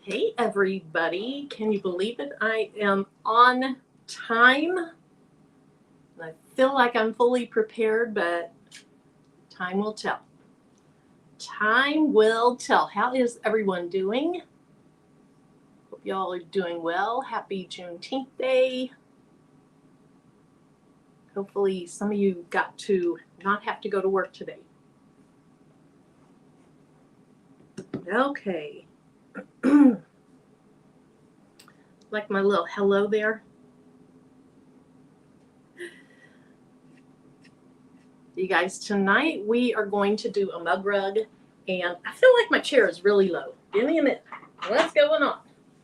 Hey everybody, can you believe it? I am on time. I feel like I'm fully prepared, but time will tell. Time will tell. How is everyone doing? Hope y'all are doing well. Happy Juneteenth Day. Hopefully some of you got to not have to go to work today. Okay. Like my little hello there. You guys, tonight we are going to do a mug rug, and I feel like my chair is really low. Give me a minute. What's going on?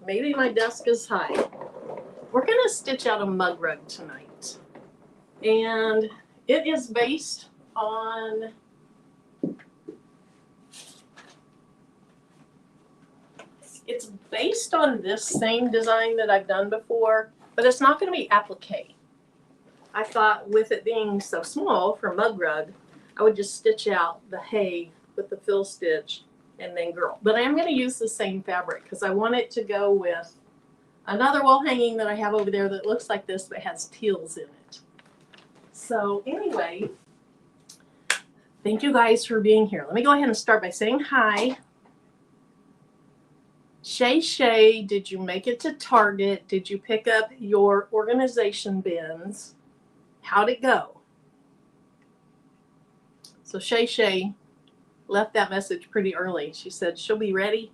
Maybe my desk is high. We're going to stitch out a mug rug tonight, and it is based on this same design that I've done before, but it's not going to be applique. I thought with it being so small for a mug rug, I would just stitch out the hay with the fill stitch and then girl. But I am going to use the same fabric because I want it to go with another wall hanging that I have over there that looks like this but has teals in it. So anyway, thank you guys for being here. Let me go ahead and start by saying hi. Shay, did you make it to Target? Did you pick up your organization bins? How'd it go? So Shay left that message pretty early. She said she'll be ready,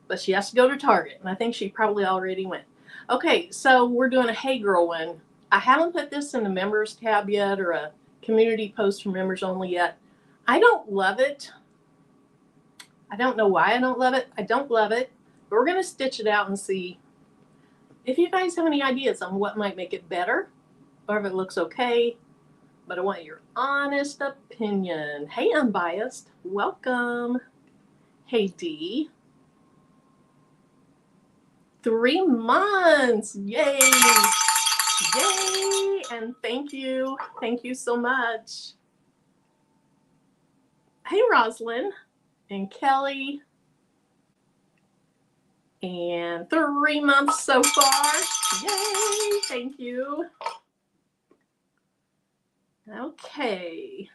but she has to go to Target, and I think she probably already went. Okay, so we're doing a Hey Girl one. I haven't put this in the members tab yet or a community post for members only yet. I don't love it. I don't know why I don't love it. I don't love it, but we're going to stitch it out and see if you guys have any ideas on what might make it better or if it looks okay. But I want your honest opinion. Hey, Unbiased. Welcome. Hey, Dee. 3 months. Yay. Yay. And thank you. Thank you so much. Hey, Rosalind and Kelly. And 3 months so far. Yay. Thank you. Okay.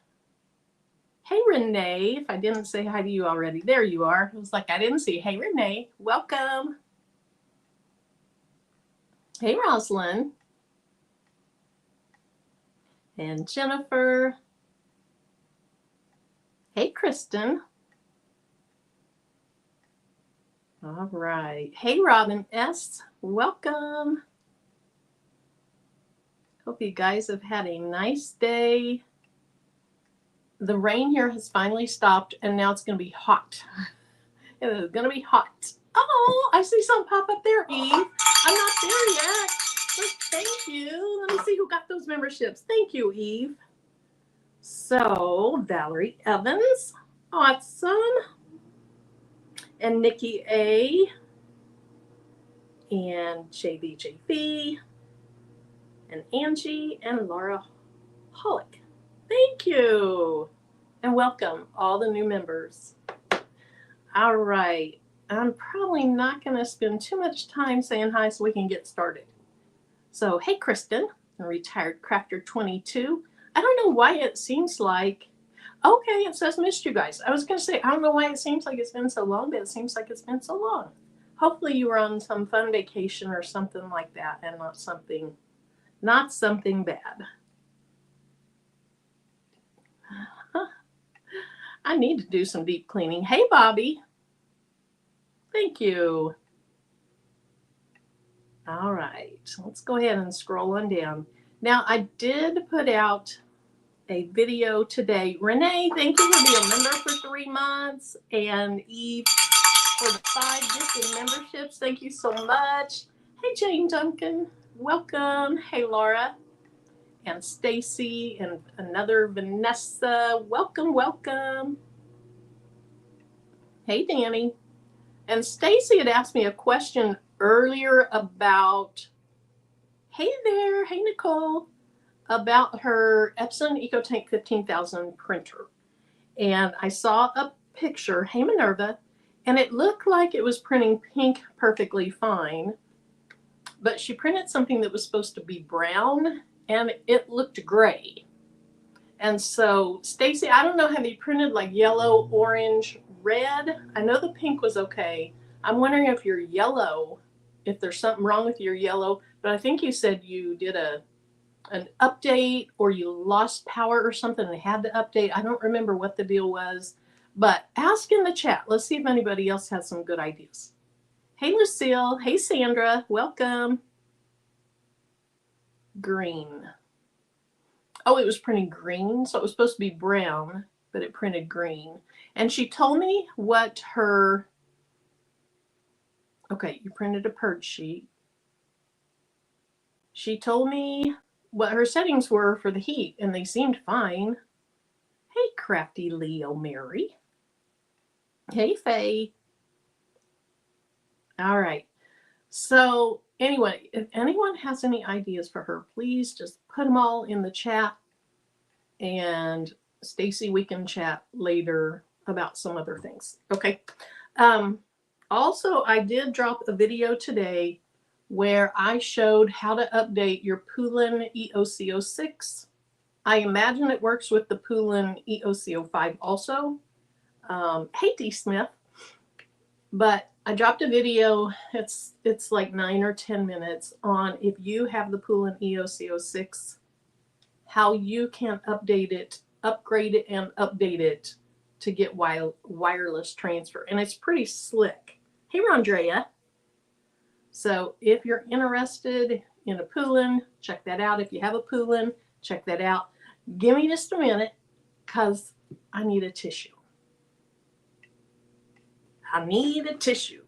Hey, Renee. If I didn't say hi to you already, there you are. It was like I didn't see. Hey, Renee. Welcome. Hey, Rosalind. And Jennifer. Hey, Kristen. All right. Hey, Robin S. Welcome. Hope you guys have had a nice day. The rain here has finally stopped, and now it's going to be hot. It is going to be hot. Oh, I see something pop up there, Eve. I'm not there yet. But thank you. Let me see who got those memberships. Thank you, Eve. So, Valerie Evans. Awesome. And Nikki A. And JVJV. And Angie and Laura Hollick. Thank you. And welcome all the new members. All right. I'm probably not going to spend too much time saying hi so we can get started. So, hey, Kristen, retired crafter 22. I don't know why it seems like, okay, it says missed you guys. I was going to say, I don't know why it seems like it's been so long, but it seems like it's been so long. Hopefully you were on some fun vacation or something like that and not something bad. I need to do some deep cleaning. Hey, Bobby. Thank you. All right, let's go ahead and scroll on down. Now, I did put out a video today. Renee, thank you for being a member for 3 months. And Eve for the 5 gifted memberships. Thank you so much. Hey, Jane Duncan. Welcome. Hey, Laura. And Stacy and another Vanessa. Welcome, welcome. Hey, Danny. And Stacy had asked me a question earlier about, hey there, hey, Nicole, about her Epson EcoTank 15,000 printer. And I saw a picture, hey, Minerva, And it looked like it was printing pink perfectly fine, but she printed something that was supposed to be brown and it looked gray. And so, Stacy, I don't know, have you printed like yellow, orange, red? I know the pink was okay. I'm wondering if your yellow, if there's something wrong with your yellow, but I think you said you did an update or you lost power or something and had to update. I don't remember what the deal was, but ask in the chat. Let's see if anybody else has some good ideas. Hey, Lucille. Hey, Sandra. Welcome. Green. Oh, it was printing green, so it was supposed to be brown, but it printed green. And she told me what her, okay, you printed a purge sheet. She told me what her settings were for the heat, and they seemed fine. Hey, crafty Leo Mary. Hey, Faye. All right. So anyway, if anyone has any ideas for her, please just put them all in the chat. And Stacy, we can chat later about some other things. Okay. Also, I did drop a video today where I showed how to update your Poulin EOC06. I imagine it works with the Poulin EOC05 also. Hey, D. Smith. But I dropped a video, it's like 9 or 10 minutes on if you have the Poulin EOC06, how you can update it, upgrade it, and update it to get wireless transfer. And it's pretty slick. Hey, Rondrea. So if you're interested in a Poulin, check that out. If you have a Poulin, check that out. Give me just a minute because I need a tissue. I need a tissue.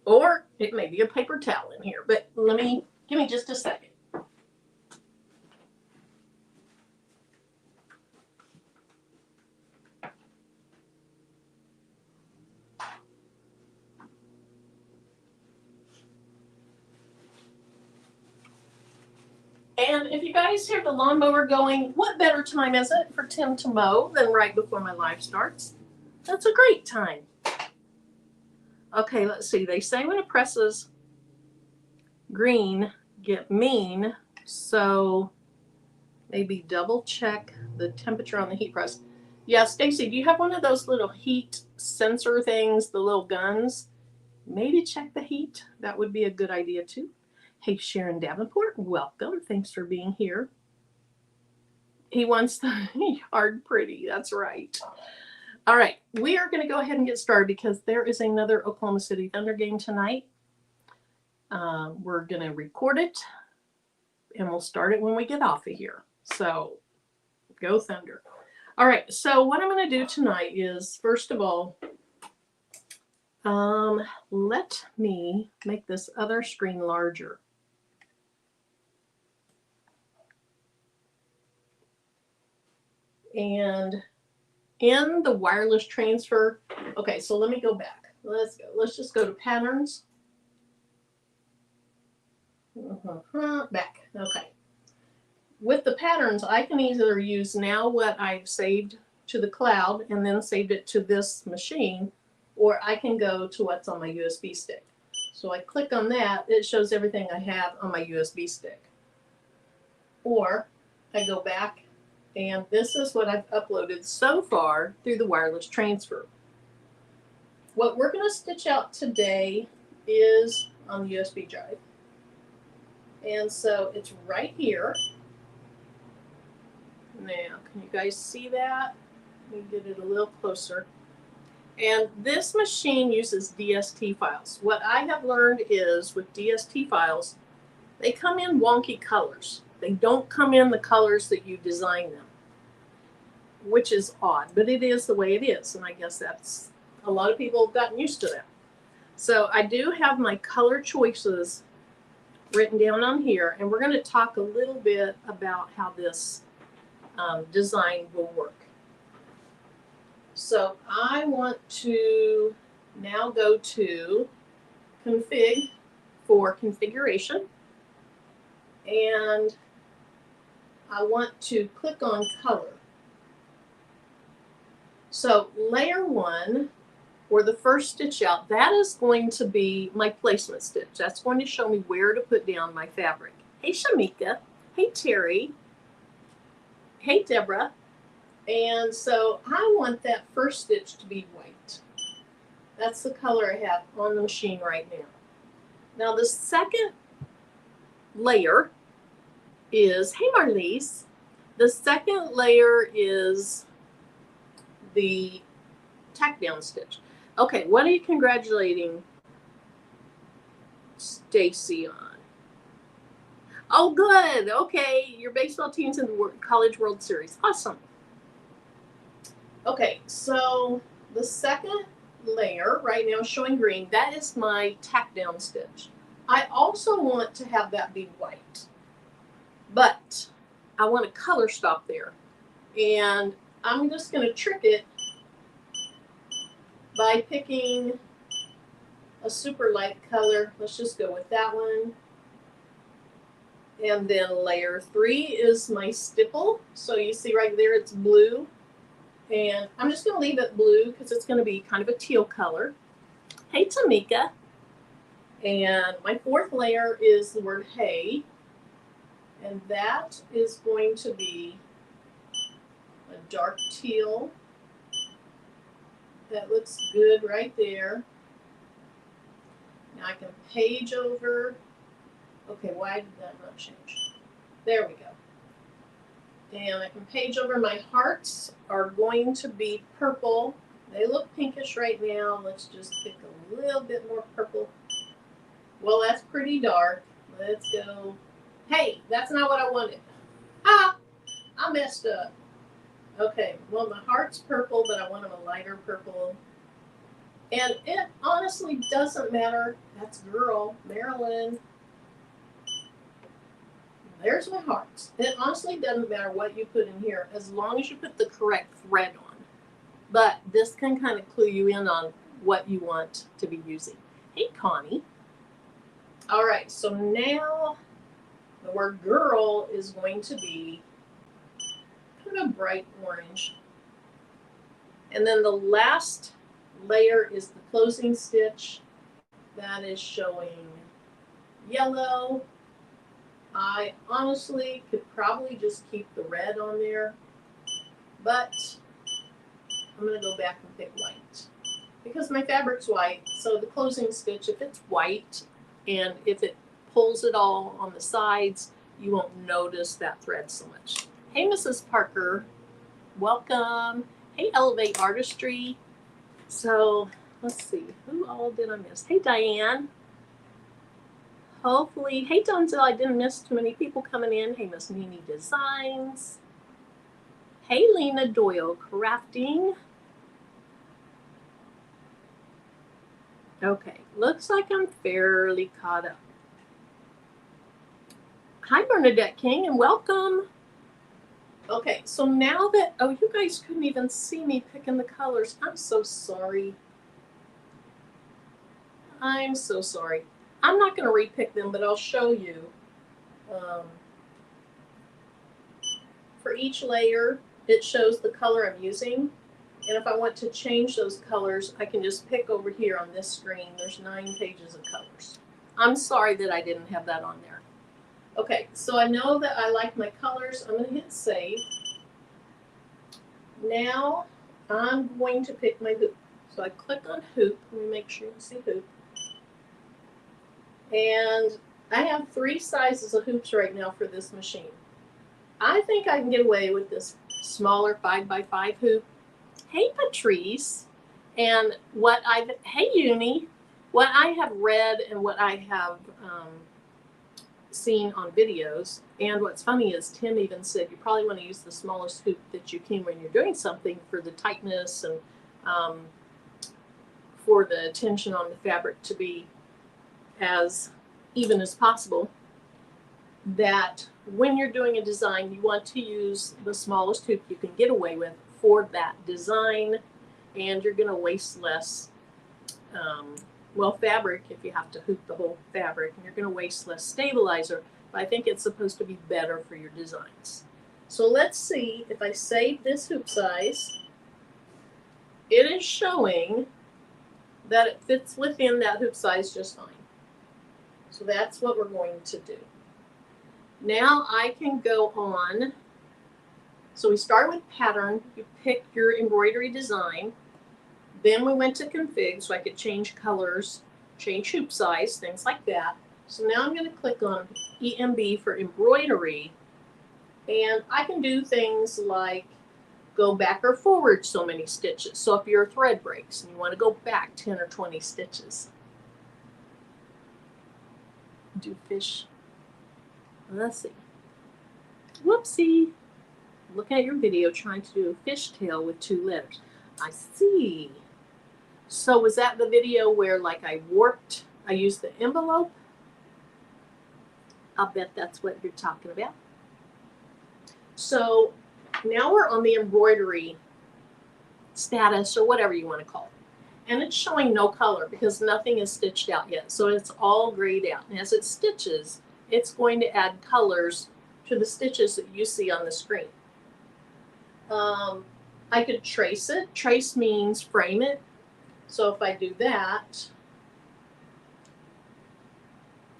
Or it may be a paper towel in here, but give me just a second. And if you guys hear the lawnmower going, what better time is it for Tim to mow than right before my live starts? That's a great time. Okay, let's see. They say when it presses green, get mean. So maybe double check the temperature on the heat press. Yeah, Stacy, do you have one of those little heat sensor things, the little guns? Maybe check the heat. That would be a good idea too. Hey, Sharon Davenport, welcome. Thanks for being here. He wants the yard pretty. That's right. All right, we are going to go ahead and get started because there is another Oklahoma City Thunder game tonight. We're going to record it, and we'll start it when we get off of here. So, go Thunder. All right, so what I'm going to do tonight is, first of all, let me make this other screen larger. And in the wireless transfer, okay, so let me go back. Let's go. Let's just go to patterns. Back. Okay. With the patterns, I can either use now what I've saved to the cloud and then saved it to this machine, or I can go to what's on my USB stick. So I click on that, it shows everything I have on my USB stick. Or I go back, and this is what I've uploaded so far through the wireless transfer. What we're going to stitch out today is on the USB drive. And so it's right here. Now, can you guys see that? Let me get it a little closer. And this machine uses DST files. What I have learned is with DST files, they come in wonky colors. They don't come in the colors that you design them, which is odd, but it is the way it is. And I guess that's, a lot of people have gotten used to that. So I do have my color choices written down on here, and we're going to talk a little bit about how this design will work. So I want to now go to config for configuration, and I want to click on color. So layer 1 or the first stitch out, that is going to be my placement stitch. That's going to show me where to put down my fabric. Hey Shamika, hey Terry, hey Deborah. And so I want that first stitch to be white. That's the color I have on the machine right now. Now the second layer is, hey Marlies, the second layer is the tack down stitch. Okay, what are you congratulating Stacy on? Oh, good. Okay, your baseball team's in the College World Series. Awesome. Okay, so the second layer right now showing green, that is my tack down stitch. I also want to have that be white, but I want a color stop there. And I'm just going to trick it by picking a super light color. Let's just go with that one. And then layer 3 is my stipple. So you see right there it's blue. And I'm just going to leave it blue because it's going to be kind of a teal color. Hey Tamika. And my fourth layer is the word hey. And that is going to be a dark teal. That looks good right there. Now I can page over. Okay, why did that not change? There we go. And I can page over. My hearts are going to be purple. They look pinkish right now. Let's just pick a little bit more purple. Well, that's pretty dark. Let's go. Hey, that's not what I wanted. Ah, I messed up. Okay, well, my heart's purple, but I want them a lighter purple. And it honestly doesn't matter. That's girl, Marilyn. There's my hearts. It honestly doesn't matter what you put in here as long as you put the correct thread on. But this can kind of clue you in on what you want to be using. Hey, Connie. All right, so now the word girl is going to be kind of bright orange. And then the last layer is the closing stitch. That is showing yellow. I honestly could probably just keep the red on there, but I'm going to go back and pick white because my fabric's white. So the closing stitch, if it's white and if it pulls it all on the sides, you won't notice that thread so much. Hey, Mrs. Parker, welcome. Hey, Elevate Artistry. So let's see, who all did I miss? Hey, Diane. Hopefully, hey Donzel, I didn't miss too many people coming in. Hey, Miss Mimi Designs. Hey, Lena Doyle Crafting. Okay, looks like I'm fairly caught up. Hi, Bernadette King, and welcome. Okay, so now that, oh, you guys couldn't even see me picking the colors. I'm so sorry. I'm so sorry. I'm not going to repick them, but I'll show you. For each layer, it shows the color I'm using. And if I want to change those colors, I can just pick over here on this screen. There's 9 pages of colors. I'm sorry that I didn't have that on there. Okay, so I know that I like my colors. I'm going to hit save. Now I'm going to pick my hoop. So I click on hoop. Let me make sure you can see hoop. And I have 3 sizes of hoops right now for this machine. I think I can get away with this smaller 5x5 hoop. Hey, Patrice. And hey, Uni, what I have read and what I have seen on videos, and what's funny is Tim even said you probably want to use the smallest hoop that you can when you're doing something for the tightness and for the tension on the fabric to be as even as possible, that when you're doing a design, you want to use the smallest hoop you can get away with for that design, and you're going to waste less fabric if you have to hoop the whole fabric, and you're going to waste less stabilizer, but I think it's supposed to be better for your designs. So let's see if I save this hoop size. It is showing that it fits within that hoop size just fine. So that's what we're going to do. Now I can go on. So we start with pattern. You pick your embroidery design. Then we went to config so I could change colors, change hoop size, things like that. So now I'm going to click on EMB for embroidery. And I can do things like go back or forward so many stitches. So if your thread breaks and you want to go back 10 or 20 stitches. Do fish. Let's see. Whoopsie. Looking at your video trying to do a fishtail with 2 letters. I see. So was that the video where like I used the envelope? I'll bet that's what you're talking about. So now we're on the embroidery status or whatever you want to call it. And it's showing no color because nothing is stitched out yet. So it's all grayed out. And as it stitches, it's going to add colors to the stitches that you see on the screen. I could trace it. Trace means frame it. So if I do that,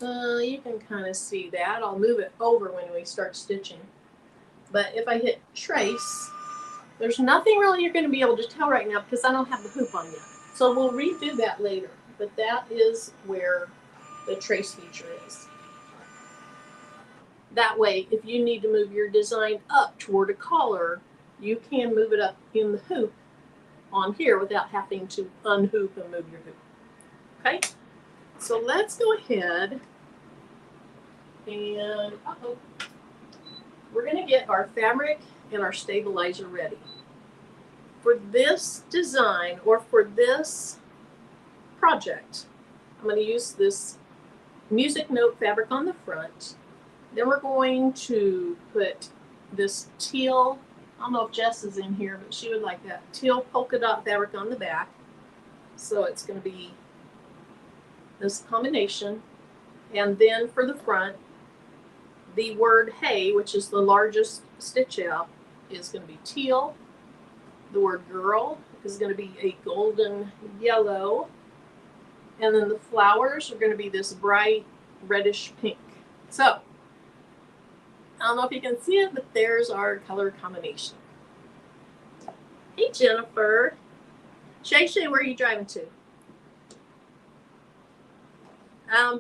you can kind of see that. I'll move it over when we start stitching. But if I hit trace, there's nothing really you're going to be able to tell right now because I don't have the hoop on yet. So we'll redo that later. But that is where the trace feature is. That way, if you need to move your design up toward a collar, you can move it up in the hoop on here without having to unhoop and move your hoop. Okay? So let's go ahead and we're going to get our fabric and our stabilizer ready. For this design or for this project, I'm going to use this music note fabric on the front. Then we're going to put this teal, I don't know if Jess is in here, but she would like that teal polka dot fabric on the back. So it's going to be this combination. And then for the front, the word hey, which is the largest stitch out, is going to be teal. The word girl is going to be a golden yellow. And then the flowers are going to be this bright reddish pink. So, I don't know if you can see it, but there's our color combination. Hey, Jennifer. Shay, where are you driving to?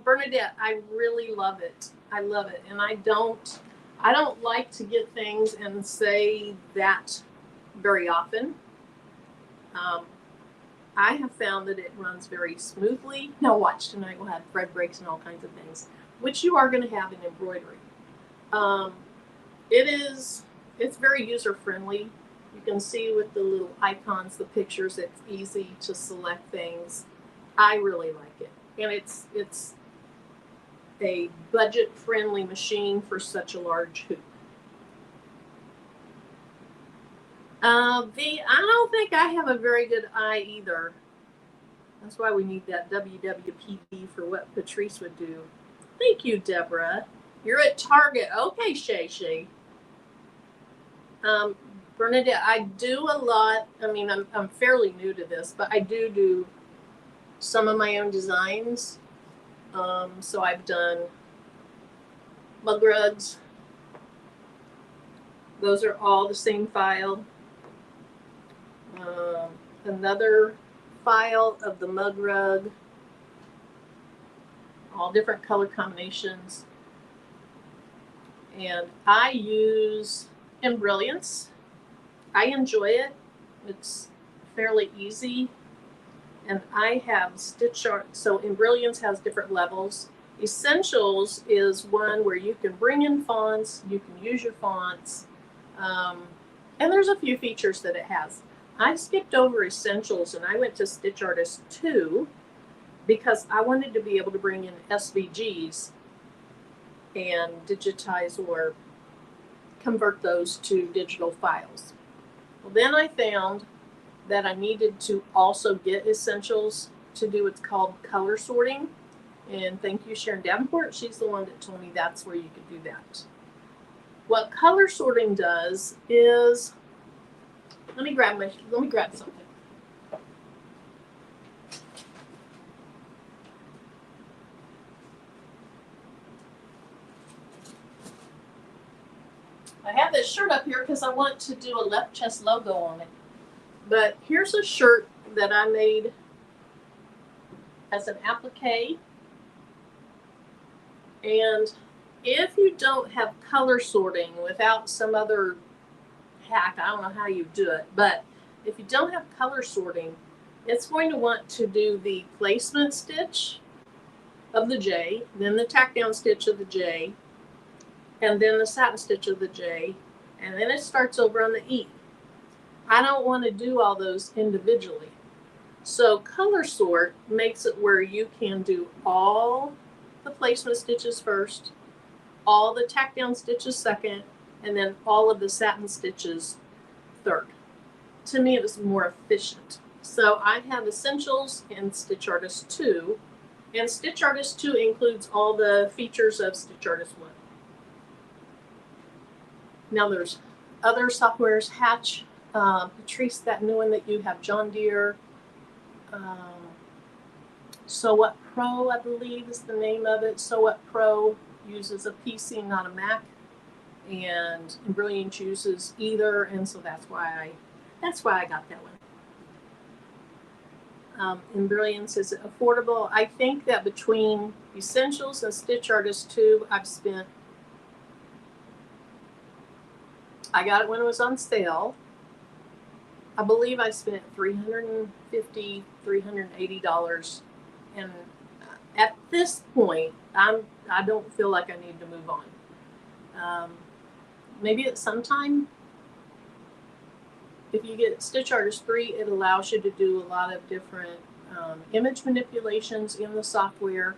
Bernadette, I really love it. I love it. And I don't like to get things and say that very often. I have found that it runs very smoothly. Now watch, tonight we'll have thread breaks and all kinds of things, which you are going to have in embroidery. It's very user-friendly. You can see with the little icons, the pictures, it's easy to select things. I really like it. And it's a budget-friendly machine for such a large hoop. I don't think I have a very good eye either. That's why we need that WWPD for what Patrice would do. Thank you, Deborah. You're at Target. Okay, Shay. Bernadette, I do a lot. I mean, I'm fairly new to this, but I do some of my own designs. So I've done mug rugs. Those are all the same file. Another file of the mug rug. All different color combinations. And I use Embroidery. I enjoy it. It's fairly easy. And I have stitch art. So Embroidery has different levels. Essentials is one where you can bring in fonts, you can use your fonts, and there's a few features that it has. I skipped over Essentials and I went to Stitch Artist 2 because I wanted to be able to bring in SVGs and digitize or convert those to digital files. Well, then I found that I needed to also get Essentials to do what's called color sorting. And thank you, Sharon Davenport. She's the one that told me that's where you could do that. What color sorting does is, let me grab something. I have this shirt up here because I want to do a left chest logo on it. But here's a shirt that I made as an applique. And if you don't have color sorting without some other hack, I don't know how you do it, but if you don't have color sorting, it's going to want to do the placement stitch of the J, then the tack down stitch of the J, and then the satin stitch of the J, and then it starts over on the E. I don't want to do all those individually. So color sort makes it where you can do all the placement stitches first, all the tack down stitches second, and then all of the satin stitches third. To me, it was more efficient. So I have Essentials in Stitch Artist 2, and Stitch Artist 2 includes all the features of Stitch Artist 1. Now there's other softwares, Hatch, Patrice, that new one that you have, John Deere, So What Pro, I believe is the name of it. So What Pro uses a PC, not a Mac, and Embroidery uses either, and so that's why I got that one. Embroidery says it affordable. I think that between Essentials and Stitch Artist 2, I got it when it was on sale. I believe I spent $350, $380, and at this point, I don't feel like I need to move on. Maybe at some time, if you get Stitch Artist 3, it allows you to do a lot of different image manipulations in the software,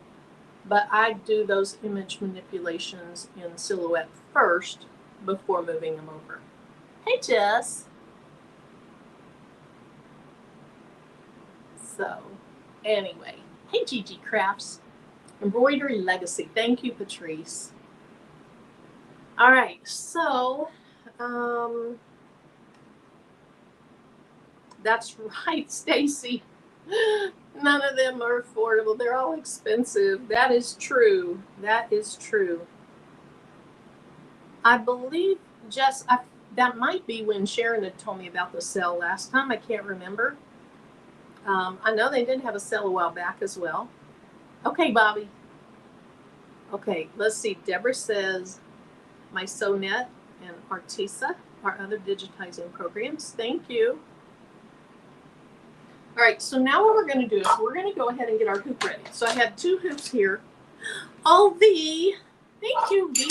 but I do those image manipulations in Silhouette first before moving them over. Hey, Jess. So, anyway, hey, Gigi Crafts, Embroidery Legacy. Thank you, Patrice. All right, so that's right, Stacy. None of them are affordable. They're all expensive. That is true. That is true. I believe, Jess, that might be when Sharon had told me about the sale last time. I can't remember. I know they did have a sale a while back as well. Okay, Bobby. Okay, let's see. Deborah says, my SewNet and Artisa are other digitizing programs. Thank you. All right, so now what we're going to do is we're going to go ahead and get our hoop ready. So I have 2 hoops here. Oh, V. Thank you, V.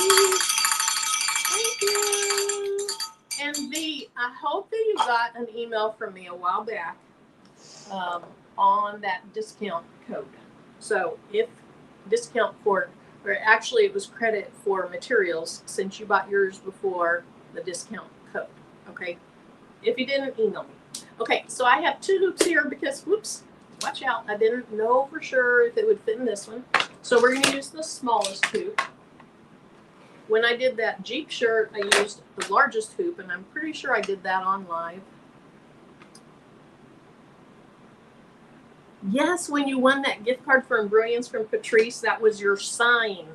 Thank you. And V, I hope that you got an email from me a while back on that discount code. So if discount for, or actually it was credit for materials since you bought yours before the discount code. Okay. If you didn't, email me. Okay, so I have 2 hoops here because, whoops, watch out. I didn't know for sure if it would fit in this one. So we're going to use the smallest hoop. When I did that Jeep shirt, I used the largest hoop, and I'm pretty sure I did that on live. Yes, when you won that gift card for Embroidery from Patrice, that was your sign.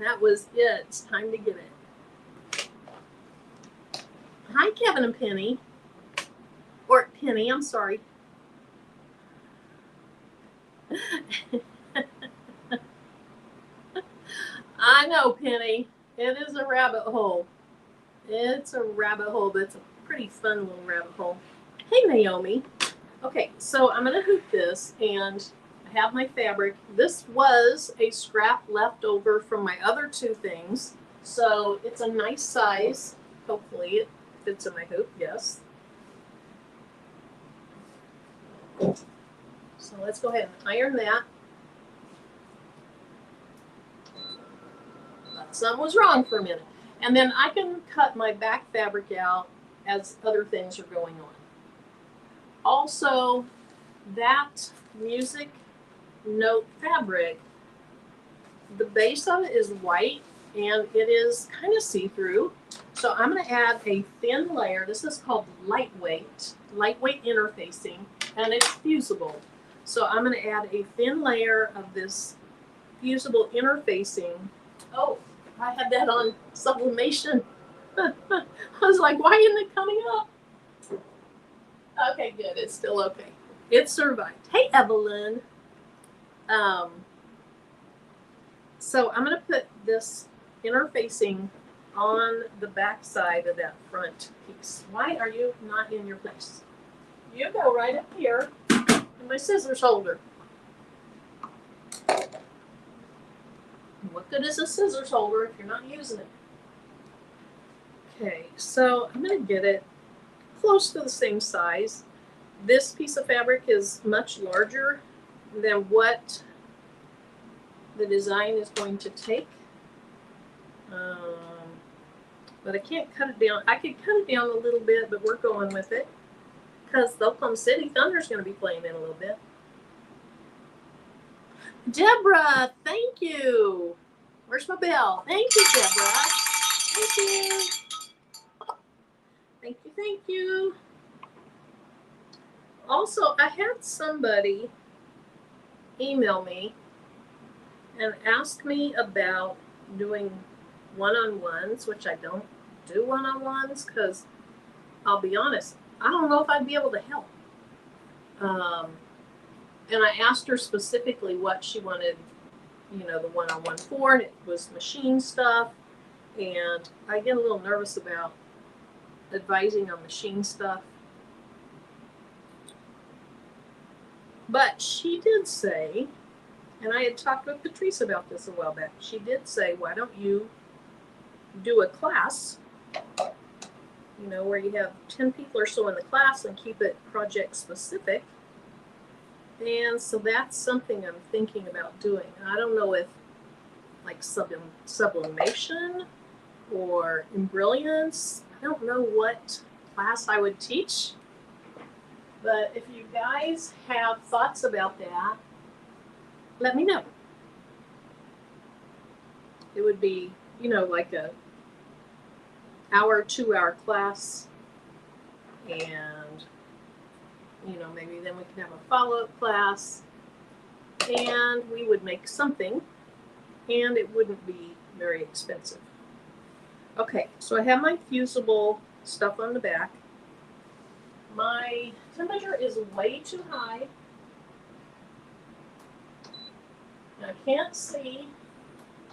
That was it. It's time to get it. Hi, Kevin and Penny. Or Penny, I'm sorry. I know, Penny. It is a rabbit hole. It's a rabbit hole, but it's a pretty fun little rabbit hole. Hey, Naomi. Okay, so I'm going to hoop this, and I have my fabric. This was a scrap left over from my other 2 things, so it's a nice size. Hopefully it fits in my hoop, yes. So let's go ahead and iron that. Thought something was wrong for a minute. And then I can cut my back fabric out as other things are going on. Also, that music note fabric, the base of it is white and it is kind of see-through. So I'm going to add a thin layer. This is called lightweight interfacing, and it's fusible. So I'm going to add a thin layer of this fusible interfacing. Oh, I had that on sublimation. I was like, why isn't it coming up? Okay, good. It's still okay. It survived. Hey, Evelyn. Um, so I'm going to put this interfacing on the back side of that front piece. Why are you not in your place? You go right up here in my scissors holder. What good is a scissors holder if you're not using it? Okay, so I'm going to get it close to the same size. This piece of fabric is much larger than what the design is going to take. But I can't cut it down. I could cut it down a little bit, but we're going with it because the Oklahoma City Thunder is going to be playing in a little bit. Deborah, thank you. Where's my bell? Thank you, Deborah. Thank you. Thank you, thank you. Also, I had somebody email me and ask me about doing one-on-ones, which I don't do one-on-ones because I'll be honest, I don't know if I'd be able to help. And I asked her specifically what she wanted, you know, the one-on-one for, and it was machine stuff. And I get a little nervous about advising on machine stuff. But she did say, and I had talked with Patrice about this a while back, she did say, why don't you do a class, you know, where you have 10 people or so in the class and keep it project specific. And so that's something I'm thinking about doing. I don't know if like sublimation or embrilliance. I don't know what class I would teach. But if you guys have thoughts about that, let me know. It would be, you know, like a hour, 2-hour class. And, you know, maybe then we can have a follow-up class. And we would make something. And it wouldn't be very expensive. Okay, so I have my fusible stuff on the back. My temperature is way too high. I can't see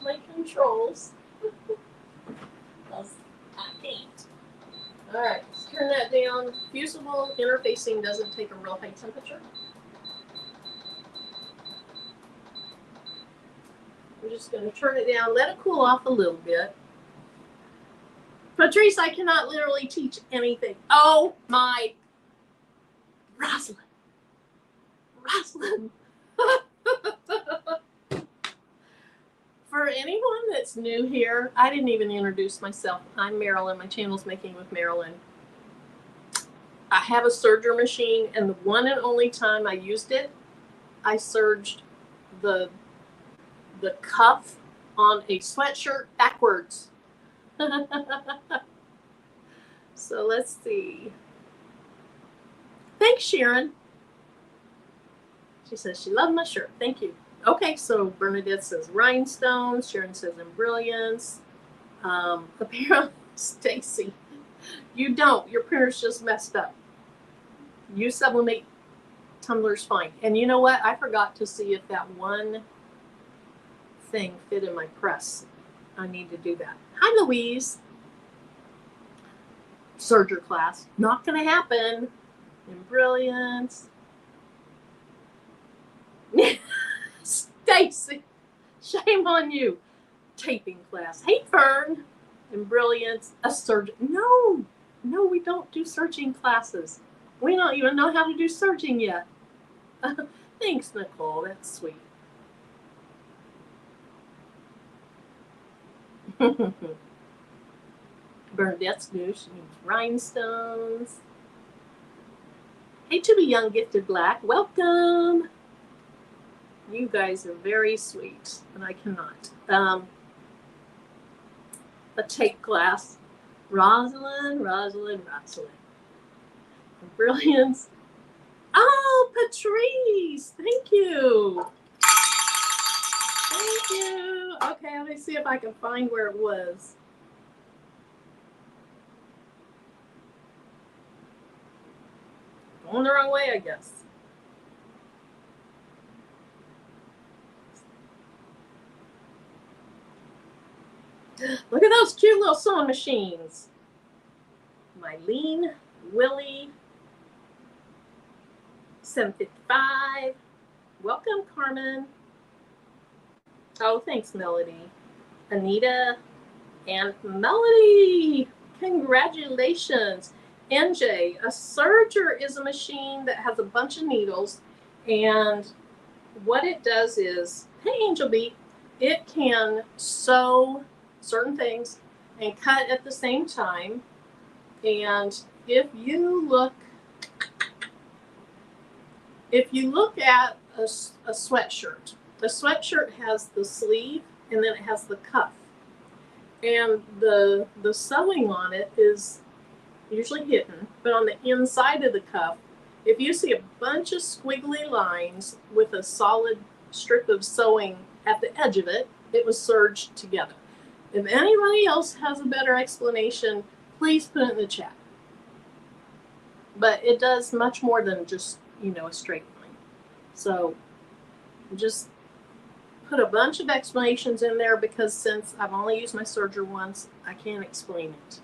my controls. I can't. All right, let's turn that down. Fusible interfacing doesn't take a real high temperature. I'm just going to turn it down, let it cool off a little bit. Patrice, I cannot literally teach anything. Oh my, Rosalind. For anyone that's new here, I didn't even introduce myself. I'm Marilyn. My channel's Making with Marilyn. I have a serger machine, and the one and only time I used it, I serged the cuff on a sweatshirt backwards. So let's see. Thanks, Sharon. She says she loved my shirt. Thank you. Okay, so Bernadette says rhinestones. Sharon says embrilliance. Apparently, Stacy, you don't. Your printer's just messed up. You sublimate tumblers fine. And you know what? I forgot to see if that one thing fit in my press. I need to do that. Hi, Louise. Serger class. Not going to happen. Embrilliance. Stacy, shame on you. Taping class. Hey, Fern. Embrilliance. A serger. No, we don't do serging classes. We don't even know how to do serging yet. Thanks, Nicole. That's sweet. Bernadette's new. She needs rhinestones. Hey, to be young, gifted black. Welcome. You guys are very sweet, and I cannot. A tape class. Rosalind. Brilliance. Oh, Patrice. Thank you. Thank you. Okay, let me see if I can find where it was. Going the wrong way, I guess. Look at those cute little sewing machines. Mylene, Willie, 755. Welcome, Carmen. Oh, thanks, Melody. Anita and Melody. Congratulations. NJ, a serger is a machine that has a bunch of needles, and what it does is, hey, Angel B, it can sew certain things and cut at the same time. And if you look at a sweatshirt, the sweatshirt has the sleeve and then it has the cuff, and the sewing on it is usually hidden, but on the inside of the cuff, if you see a bunch of squiggly lines with a solid strip of sewing at the edge of it, it was serged together. If anybody else has a better explanation, please put it in the chat. But it does much more than just, a straight line. So just put a bunch of explanations in there, because since I've only used my serger once, I can't explain it.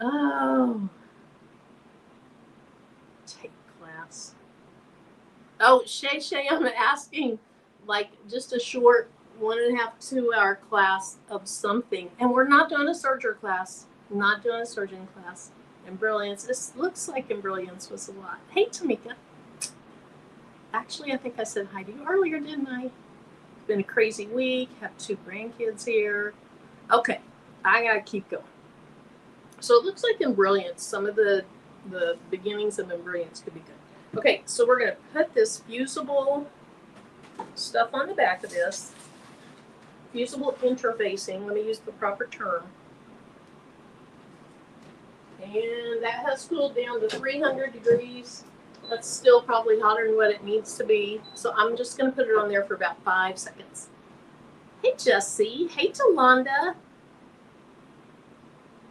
Oh. Take class. Oh, Shay, I'm asking like just a short 1.5 to 2 hour class of something. And we're not doing a serger class. Not doing a serging class. Embrilliance. This looks like Embrilliance was a lot. Hey, Tamika. Actually, I think I said hi to you earlier, didn't I? It's been a crazy week. Have 2 grandkids here. Okay, I gotta keep going. So it looks like Embrilliance, some of the beginnings of Embrilliance could be good. Okay, so we're going to put this fusible stuff on the back of this. Fusible interfacing, let me use the proper term. And that has cooled down to 300 degrees. That's still probably hotter than what it needs to be. So I'm just going to put it on there for about 5 seconds. Hey, Jessie. Hey, Tolanda.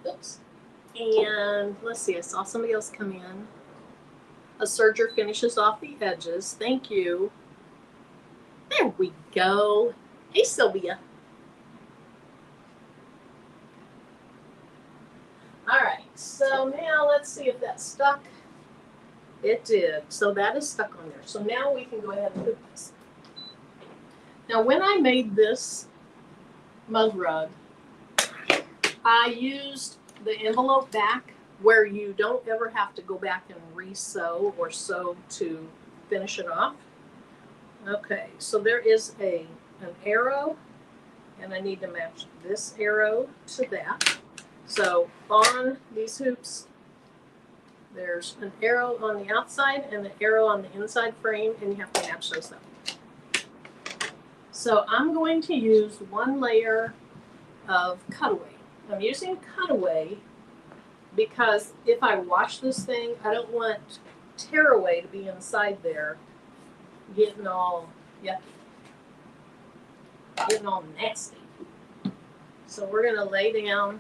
Oops. And let's see, I saw somebody else come in. A serger finishes off the edges. Thank you. There we go. Hey, Sylvia. All right, so now let's see if that stuck. It did. So that is stuck on there. So now we can go ahead and put this. Now, when I made this mug rug, I used the envelope back where you don't ever have to go back and re-sew or sew to finish it off. Okay, so there is an arrow, and I need to match this arrow to that. So on these hoops, there's an arrow on the outside and an arrow on the inside frame, and you have to match those up. So I'm going to use 1 layer of cutaway. I'm using cutaway because if I wash this thing, I don't want tearaway to be inside there getting all yucky, getting all nasty. So we're going to lay down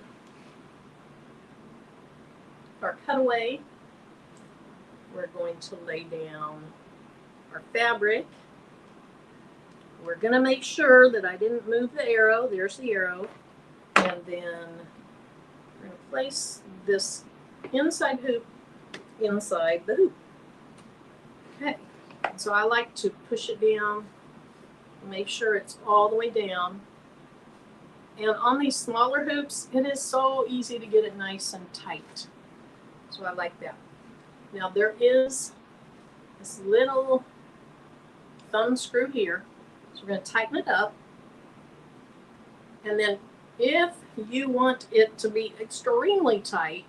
our cutaway. We're going to lay down our fabric. We're going to make sure that I didn't move the arrow. There's the arrow. And then we're going to place this inside hoop inside the hoop. Okay, so I like to push it down, make sure it's all the way down. And on these smaller hoops, it is so easy to get it nice and tight. So I like that. Now there is this little thumb screw here. So we're going to tighten it up. And then if you want it to be extremely tight,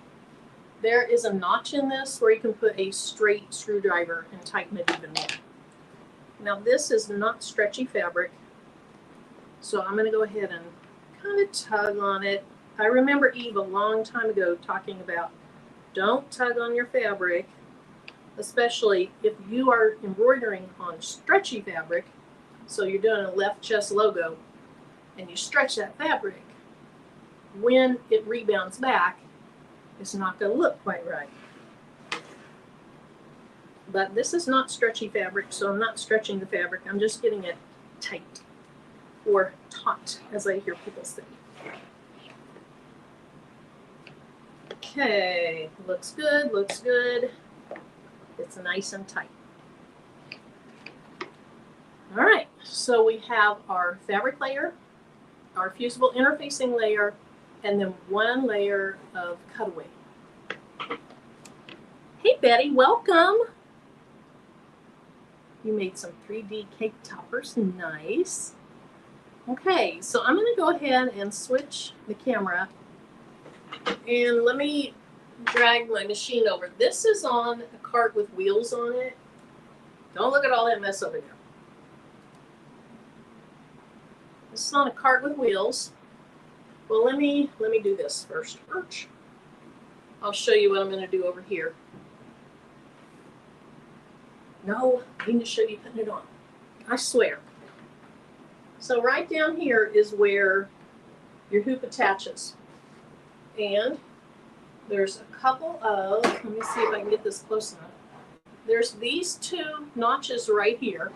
there is a notch in this where you can put a straight screwdriver and tighten it even more. Now this is not stretchy fabric, so I'm going to go ahead and kind of tug on it. I remember Eve a long time ago talking about don't tug on your fabric, especially if you are embroidering on stretchy fabric. So you're doing a left chest logo and you stretch that fabric. when it rebounds back, it's not going to look quite right. But this is not stretchy fabric, so I'm not stretching the fabric. I'm just getting it tight, or taut, as I hear people say. Okay, looks good, looks good. It's nice and tight. All right, so we have our fabric layer, our fusible interfacing layer, and then one layer of cutaway. Hey Betty, welcome. You made some 3D cake toppers, nice. Okay, so I'm gonna go ahead and switch the camera, and let me drag my machine over. This is on a cart with wheels on it. Don't look at all that mess over there. This is on a cart with wheels. Well, let me do this first. I'll show you what I'm going to do over here. No, I need to show you putting it on. I swear. So right down here is where your hoop attaches. And there's a couple of, let me see if I can get this close enough. There's these two notches right here.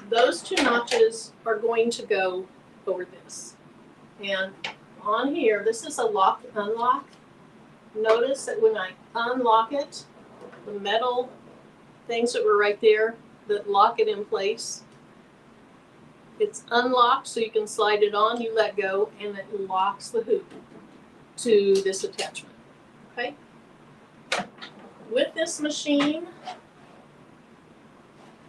Those two notches are going to go over this. And on here, this is a lock, unlock. Notice that when I unlock it, the metal things that were right there that lock it in place, it's unlocked so you can slide it on, you let go, and it locks the hoop to this attachment. Okay? With this machine,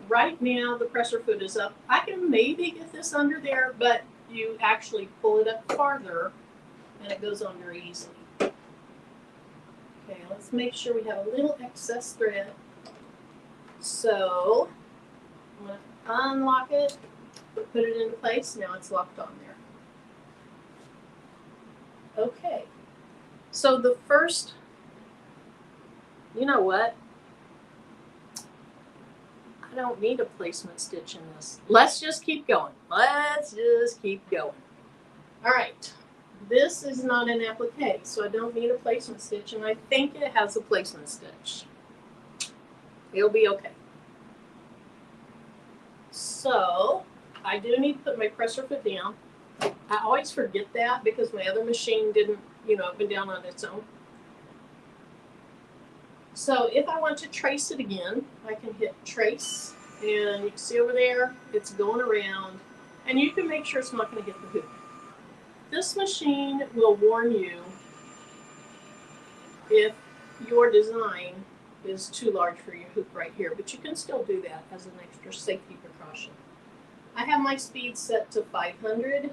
right now the pressure foot is up. I can maybe get this under there, but you actually pull it up farther and it goes under easily. Okay, let's make sure we have a little excess thread. So I'm going to unlock it, put it into place. Now it's locked on there. Okay, so the first, you know what? I don't need a placement stitch in this. Let's just keep going. Let's just keep going. All right, this is not an applique, so I don't need a placement stitch, and I think it has a placement stitch. It'll be okay. So I do need to put my presser foot down. I always forget that because my other machine didn't, open down on its own. So if I want to trace it again, I can hit trace, and you can see over there, it's going around, and you can make sure it's not going to get the hoop. This machine will warn you if your design is too large for your hoop right here, but you can still do that as an extra safety precaution. I have my speed set to 500.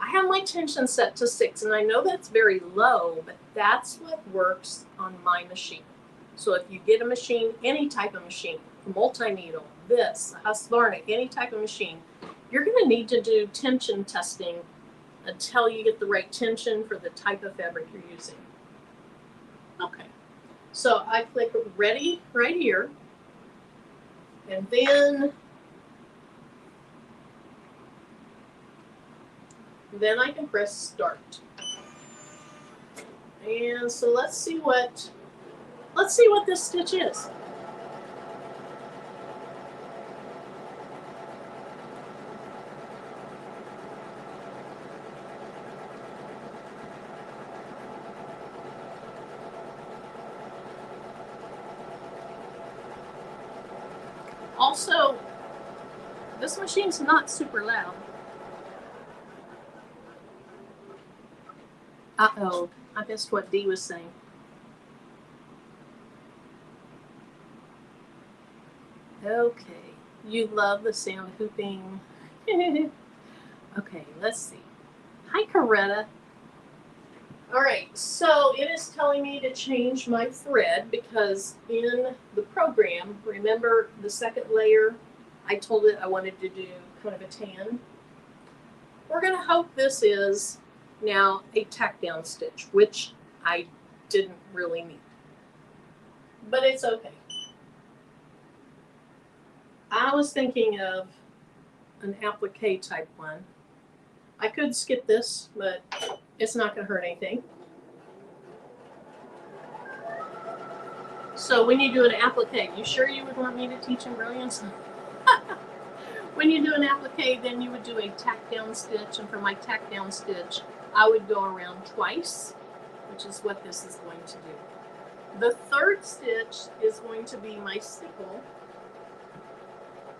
I have my tension set to 6, and I know that's very low, but that's what works on my machine. So if you get a machine, any type of machine, a multi-needle, this, a Husqvarna, any type of machine, you're going to need to do tension testing until you get the right tension for the type of fabric you're using. Okay, so I click ready right here, and then I can press start. And so let's see what this stitch is. Also, this machine's not super loud. Uh-oh, I missed what Dee was saying. Okay, you love the sound of hooping. Okay, let's see. Hi, Coretta. All right, so it is telling me to change my thread because in the program, remember the second layer, I told it I wanted to do kind of a tan. We're going to hope this is now a tack down stitch, which I didn't really need, but it's okay. I was thinking of an applique type one. I could skip this, but it's not going to hurt anything. So when you do an applique, you sure you would want me to teach embroidery? When you do an applique, then you would do a tack down stitch, and for my tack down stitch, I would go around twice, which is what this is going to do. The third stitch is going to be my stipple,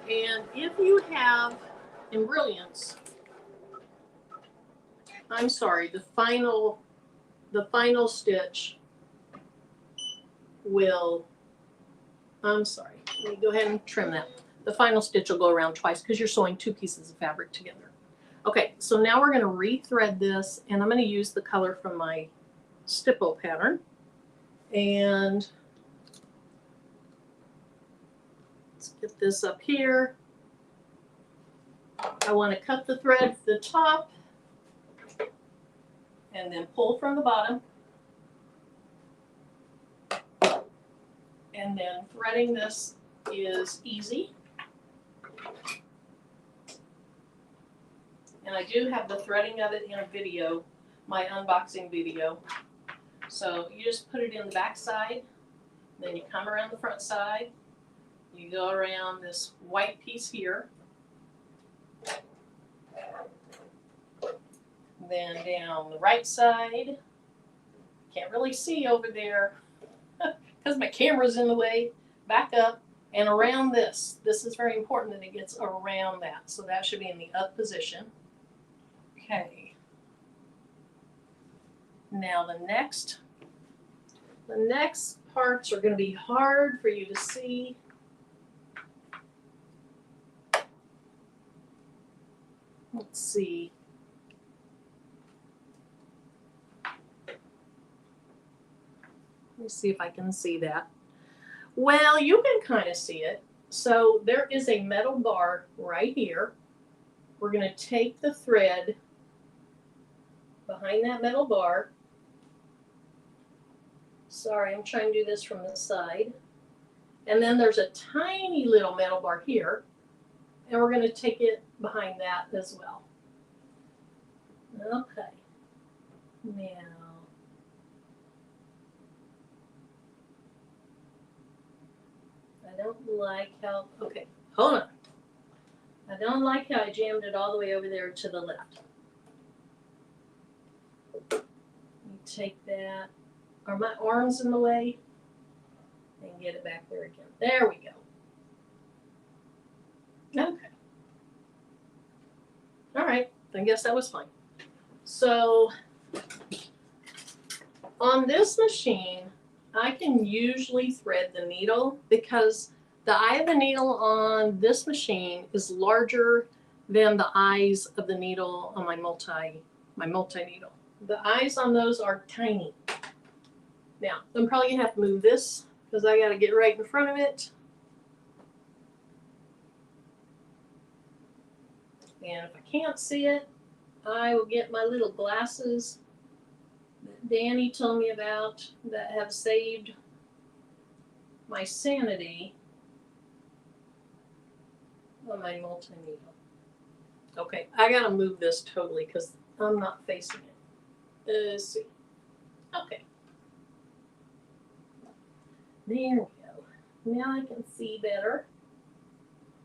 and if you have embroideries, I'm sorry, the final stitch will, I'm sorry, let me go ahead and trim that. The final stitch will go around twice because you're sewing two pieces of fabric together. Okay, so now we're going to rethread this, and I'm going to use the color from my stipple pattern. And let's get this up here. I want to cut the thread at the top and then pull from the bottom. And then threading this is easy. And I do have the threading of it in a video, my unboxing video. So you just put it in the back side, then you come around the front side, you go around this white piece here, then down the right side. Can't really see over there because my camera's in the way. Back up and around this. This is very important that it gets around that. So that should be in the up position. Okay. Now the next parts are going to be hard for you to see. Let's see. Let me see if I can see that. Well, you can kind of see it. So there is a metal bar right here. We're going to take the thread behind that metal bar. Sorry, I'm trying to do this from the side. And then there's a tiny little metal bar here. And we're going to take it behind that as well. Okay. Now, I don't like how, okay, hold on. I don't like how I jammed it all the way over there to the left. Let me take that. Are my arms in the way? And get it back there again. There we go. Okay. All right. I guess that was fine. So on this machine, I can usually thread the needle because the eye of the needle on this machine is larger than the eyes of the needle on my multi-needle. The eyes on those are tiny. Now, I'm probably going to have to move this because I got to get right in front of it. And if I can't see it, I will get my little glasses that Danny told me about that have saved my sanity on my multi-needle. Okay, I got to move this totally because I'm not facing it. Let's see. Okay. There we go. Now I can see better.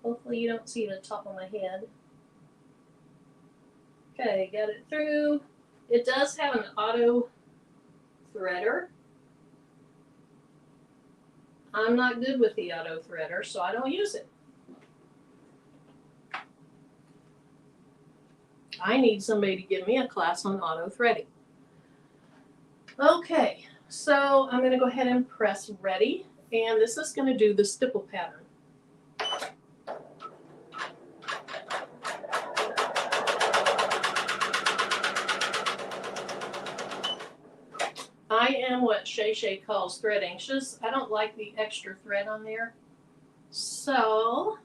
Hopefully you don't see the top of my head. Okay, got it through. It does have an auto threader. I'm not good with the auto threader, so I don't use it. I need somebody to give me a class on auto threading. Okay, so I'm going to go ahead and press ready, and this is going to do the stipple pattern. I am what Shay Shay calls thread anxious. I don't like the extra thread on there. So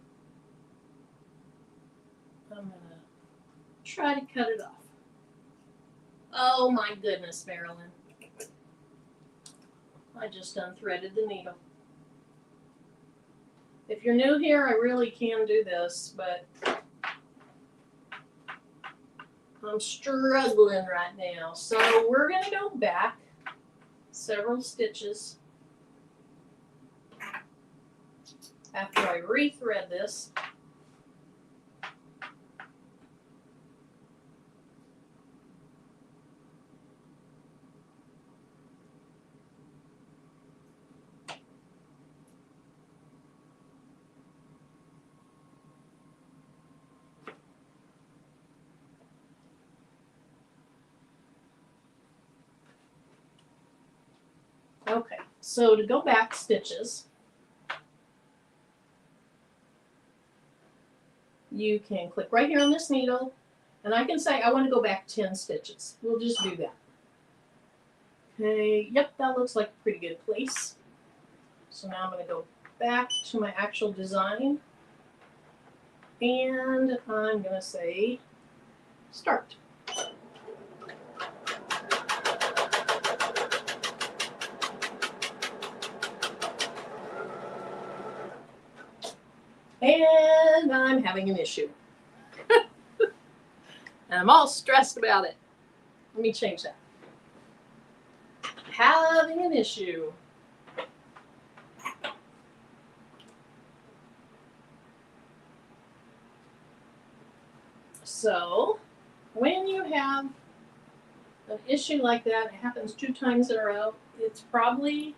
I'm going to try to cut it off. Oh my goodness, Marilyn. I just unthreaded the needle. If you're new here, I really can do this, but I'm struggling right now. So we're going to go back several stitches after I rethread this. Okay, so to go back stitches, you can click right here on this needle, and I can say I want to go back 10 stitches. We'll just do that. Okay, yep, that looks like a pretty good place. So now I'm going to go back to my actual design, and I'm going to say start. And I'm having an issue. And I'm all stressed about it. Let me change that. Having an issue. So, when you have an issue like that, it happens 2 times in a row, it's probably,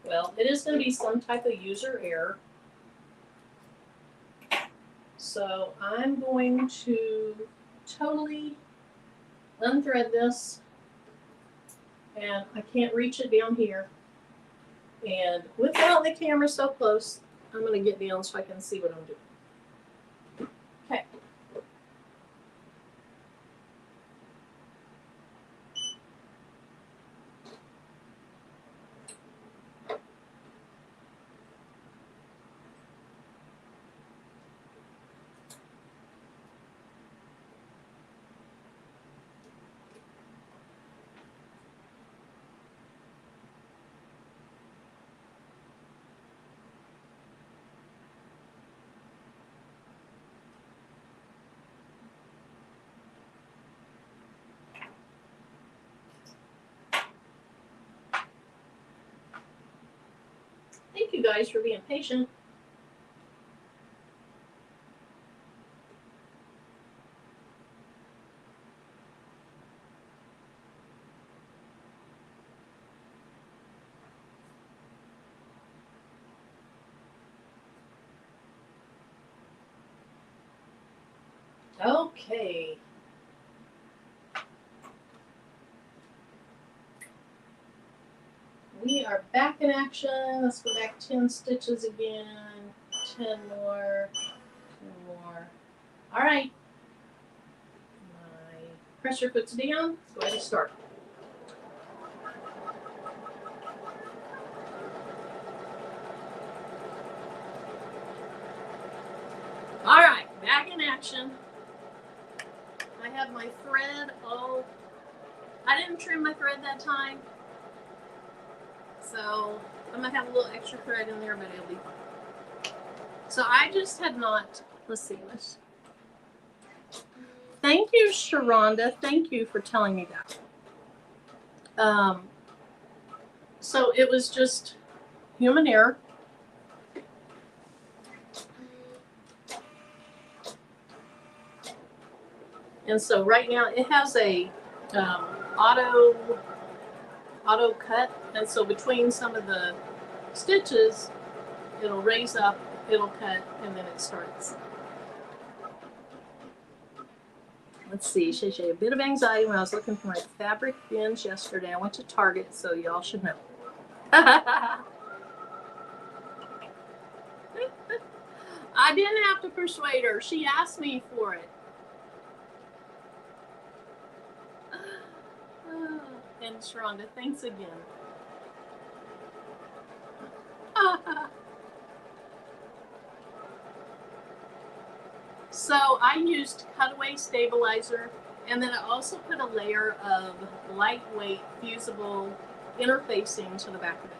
well, it is going to be some type of user error. So I'm going to totally unthread this, and I can't reach it down here. And without the camera so close, I'm going to get down so I can see what I'm doing. Okay. Thank you guys for being patient. Okay. We are back in action. Let's go back 10 stitches again. 10 more. 10 more. All right. My pressure foot's down. Let's go ahead and start. All right, back in action. I have my thread all, I didn't trim my thread that time. So I might have a little extra thread in there, but it'll be fine. So I just had not, let's see this. Thank you, Sharonda. Thank you for telling me that. So it was just human error. And so right now it has a auto cut, and so between some of the stitches, it'll raise up, it'll cut, and then it starts. Let's see, Shay Shay, a bit of anxiety when I was looking for my fabric bins yesterday. I went to Target, so y'all should know. I didn't have to persuade her. She asked me for it. And Sharonda, thanks again. So I used cutaway stabilizer, and then I also put a layer of lightweight fusible interfacing to the back of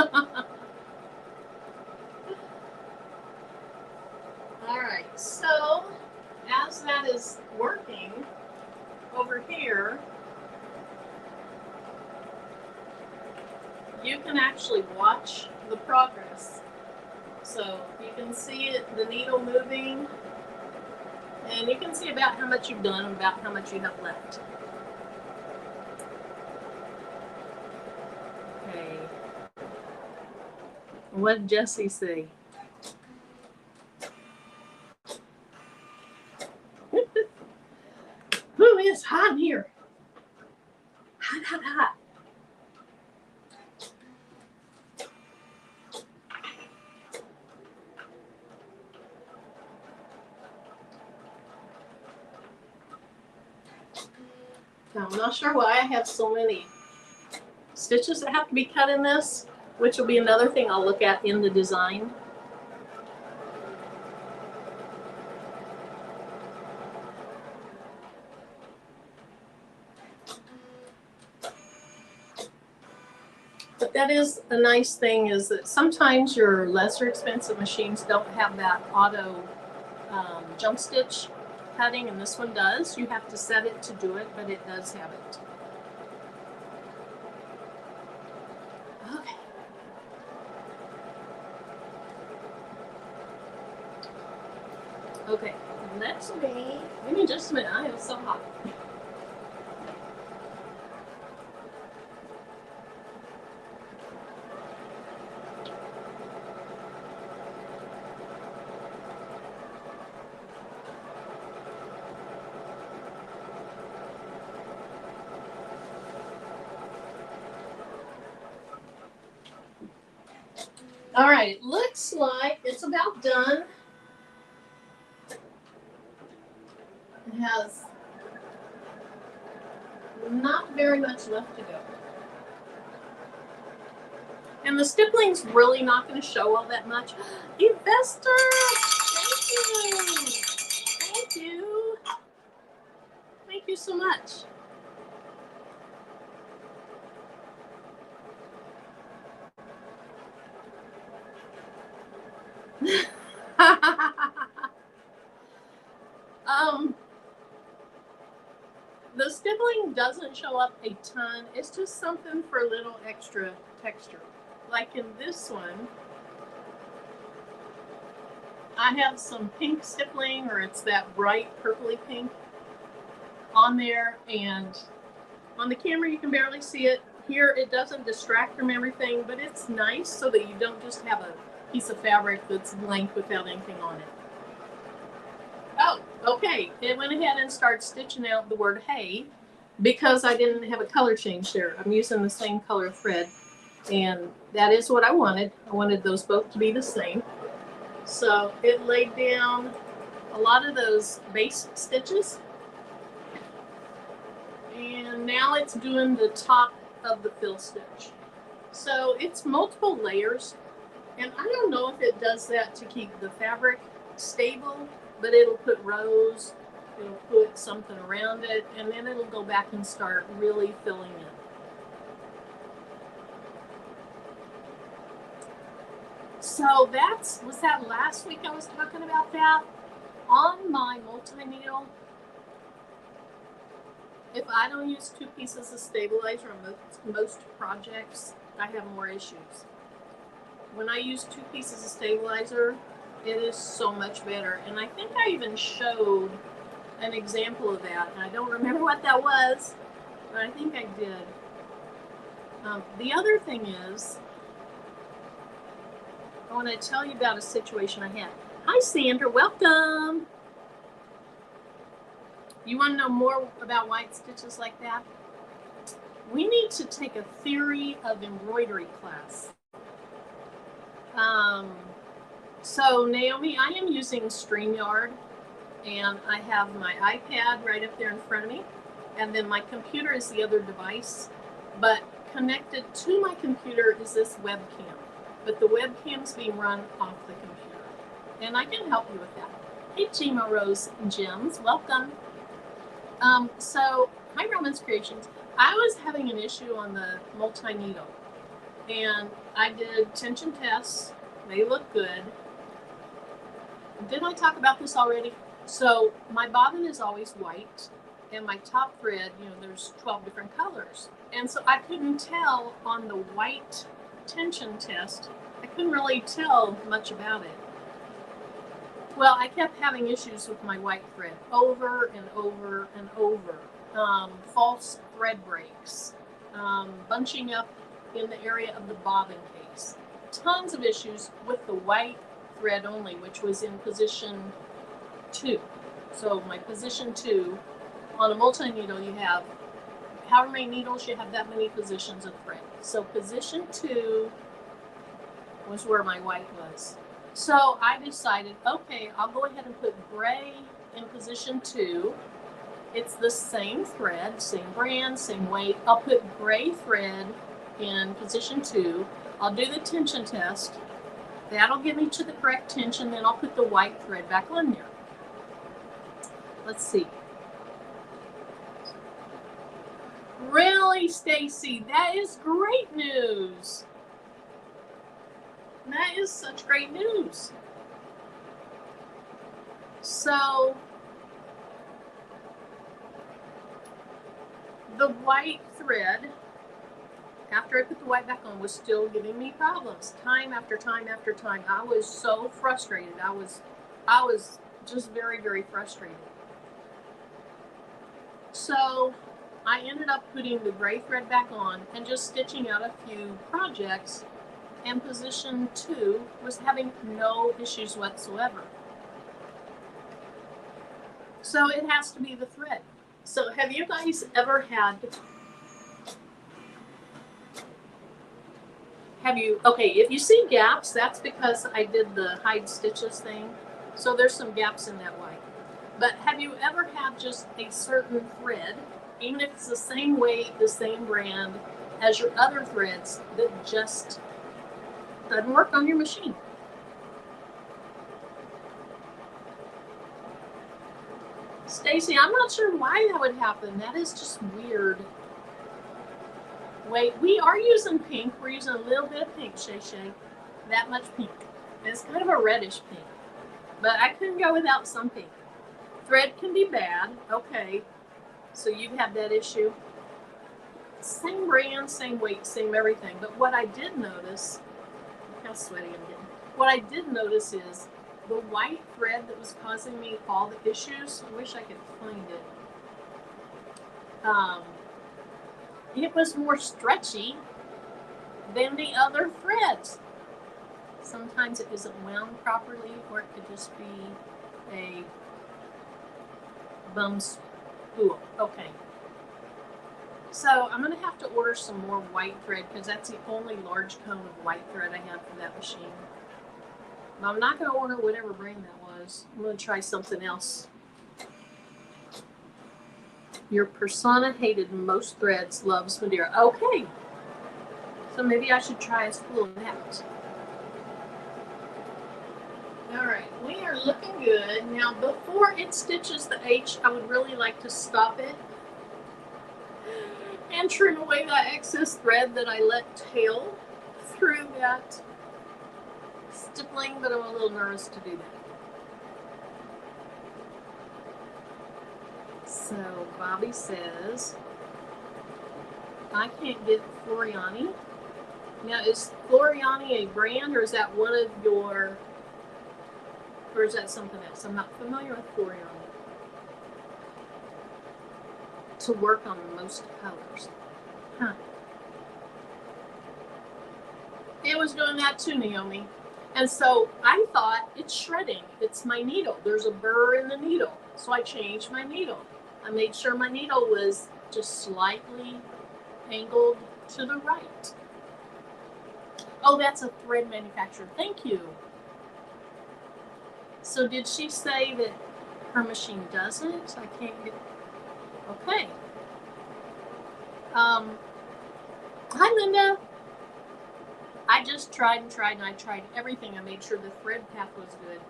it. All right, so as that is is working over here, you can actually watch the progress. So you can see it, the needle moving, and you can see about how much you've done and about how much you have left. Okay. What did Jesse say? Ooh, it's hot in here. Hot, hot, hot. Now, I'm not sure why I have so many stitches that have to be cut in this, which will be another thing I'll look at in the design. But that is a nice thing, is that sometimes your lesser expensive machines don't have that auto jump stitch cutting, and this one does. You have to set it to do it, but it does have it. Okay. Okay, let's be, give me just a minute, I am so hot. All right, it looks like it's about done. It has not very much left to go. And the stippling's really not going to show all that much. Investor, thank you. Thank you. Thank you so much. The stippling doesn't show up a ton. It's just something for a little extra texture. Like in this one, I have some pink stippling, or it's that bright purpley pink on there, and on the camera you can barely see it. Here it doesn't distract from everything, but it's nice so that you don't just have a piece of fabric that's blank without anything on it. Oh, okay, it went ahead and started stitching out the word hey, because I didn't have a color change there. I'm using the same color thread, and that is what I wanted. I wanted those both to be the same. So it laid down a lot of those base stitches, and now it's doing the top of the fill stitch. So it's multiple layers, and I don't know if it does that to keep the fabric stable, but it'll put rows, it'll put something around it, and then it'll go back and start really filling in. So was that last week I was talking about that? On my multi-needle, if I don't use 2 pieces of stabilizer on most projects, I have more issues. When I use 2 pieces of stabilizer, it is so much better. And I think I even showed an example of that, and I don't remember what that was, but I think I did. The other thing is, I want to tell you about a situation I had. Hi, Sandra, welcome. You want to know more about white stitches like that? We need to take a theory of embroidery class. So Naomi, I am using StreamYard, and I have my iPad right up there in front of me, and then my computer is the other device, but connected to my computer is this webcam, but the webcam's being run off the computer, and I can help you with that. Hey, Gima Rose Gems, welcome. So, hi Romans Creations. I was having an issue on the multi-needle, and I did tension tests. They look good. Didn't I talk about this already? So my bobbin is always white, and my top thread, there's 12 different colors. And so I couldn't tell on the white tension test, I couldn't really tell much about it. Well, I kept having issues with my white thread over and over and over. False thread breaks, bunching up in the area of the bobbin case. Tons of issues with the white thread only, which was in position 2. So my position 2, on a multi-needle you have however many needles, you have that many positions of thread. So position 2 was where my white was. So I decided, okay, I'll go ahead and put gray in position 2. It's the same thread, same brand, same weight. I'll put gray thread in position 2. I'll do the tension test. That'll get me to the correct tension. Then I'll put the white thread back on there. Let's see. Really, Stacy? That is great news. That is such great news. So the white thread, after I put the white back on, was still giving me problems time after time after time. I was so frustrated. I was just very, very frustrated. So I ended up putting the gray thread back on and just stitching out a few projects, and position 2 was having no issues whatsoever. So it has to be the thread. So have you guys ever had, okay, if you see gaps, that's because I did the hide stitches thing. So there's some gaps in that white. But have you ever had just a certain thread, even if it's the same weight, the same brand as your other threads, that just doesn't work on your machine? Stacy, I'm not sure why that would happen. That is just weird. Wait, we are using pink. We're using a little bit of pink, Shay Shay. That much pink. It's kind of a reddish pink. But I couldn't go without some pink. Thread can be bad. Okay. So you've had that issue. Same brand, same weight, same everything. But what I did notice, look how sweaty I'm getting. What I did notice is the white thread that was causing me all the issues. I wish I could find it. It was more stretchy than the other threads. Sometimes it isn't wound properly, or it could just be a bum spool. Okay. So I'm going to have to order some more white thread because that's the only large cone of white thread I have for that machine. But I'm not going to order whatever brand that was. I'm going to try something else. Your persona hated most threads, loves Madeira. Okay. So maybe I should try a spool of that. Alright, we are looking good. Now before it stitches the H, I would really like to stop it and trim away that excess thread that I let tail through that stippling, but I'm a little nervous to do that. So Bobby says, I can't get Floriani. Now is Floriani a brand, or is that one of your, or is that something else? I'm not familiar with Floriani. To work on most colors. Huh. It was doing that too, Naomi. And so I thought it's shredding. It's my needle. There's a burr in the needle. So I changed my needle. I made sure my needle was just slightly angled to the right. Oh, that's a thread manufacturer. Thank you. So did she say that her machine doesn't? I can't get... Okay. Hi, Linda. I just tried and tried and I tried everything. I made sure the thread path was good.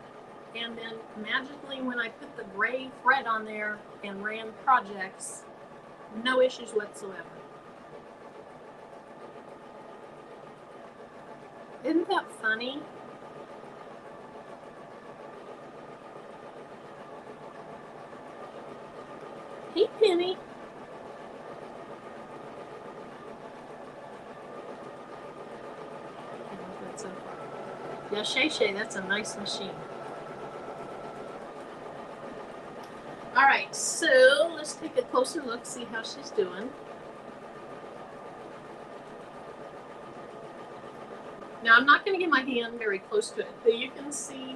And then magically when I put the gray thread on there and ran projects, no issues whatsoever. Isn't that funny? Yeah, Shay, that's a nice machine. All right, so let's take a closer look, see how she's doing. Now, I'm not going to get my hand very close to it, but you can see.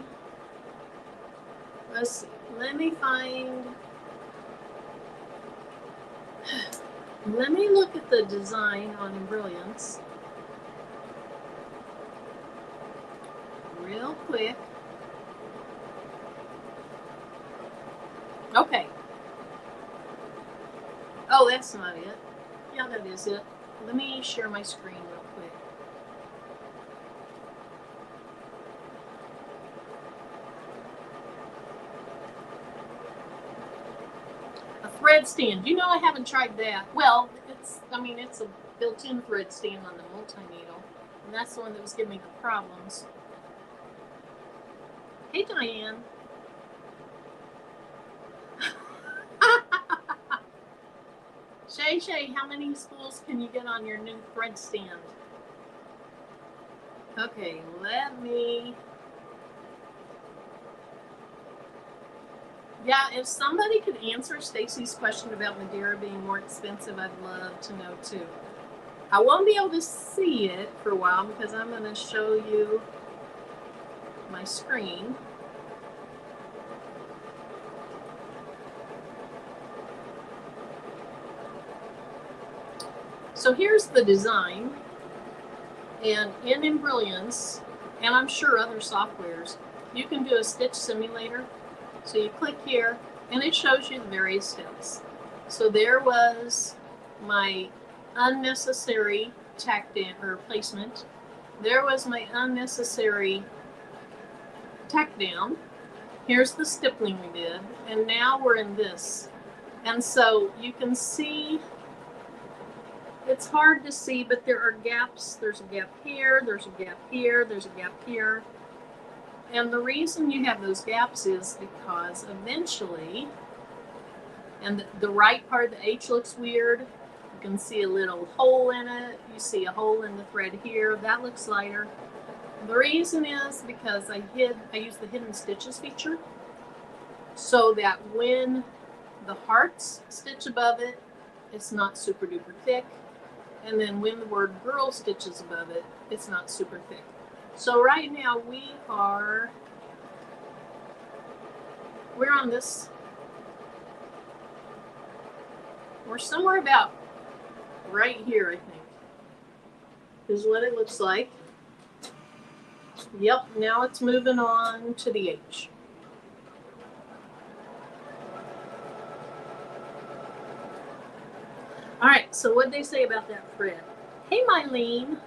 Let's see. Let me find. Let me look at the design on Embrilliance real quick. Okay. Oh, that's not it. Yeah, that is it. Let me share my screen real quick. A thread stand. You know, I haven't tried that. Well, it's a built-in thread stand on the multi-needle, and that's the one that was giving me the problems. Hey, Diane. Shay, how many spools can you get on your new thread stand? Okay, let me. Yeah, if somebody could answer Stacy's question about Madeira being more expensive, I'd love to know too. I won't be able to see it for a while because I'm going to show you my screen. So here's the design, and in Embrilliance, and I'm sure other softwares, you can do a stitch simulator. So you click here, and it shows you the various steps. So there was my unnecessary tack down or placement. There was my unnecessary tack down. Here's the stippling we did, and now we're in this. And so you can see, it's hard to see, but there are gaps. There's a gap here, there's a gap here, there's a gap here. And the reason you have those gaps is because eventually, and the right part of the H looks weird. You can see a little hole in it. You see a hole in the thread here. That looks lighter. The reason is because I use the hidden stitches feature, so that when the hearts stitch above it, it's not super duper thick. And then when the word girl stitches above it, it's not super thick. So right now we're on this, we're somewhere about right here, I think, is what it looks like. Yep, now it's moving on to the H. All right, so what'd they say about that thread? Hey, Mylene.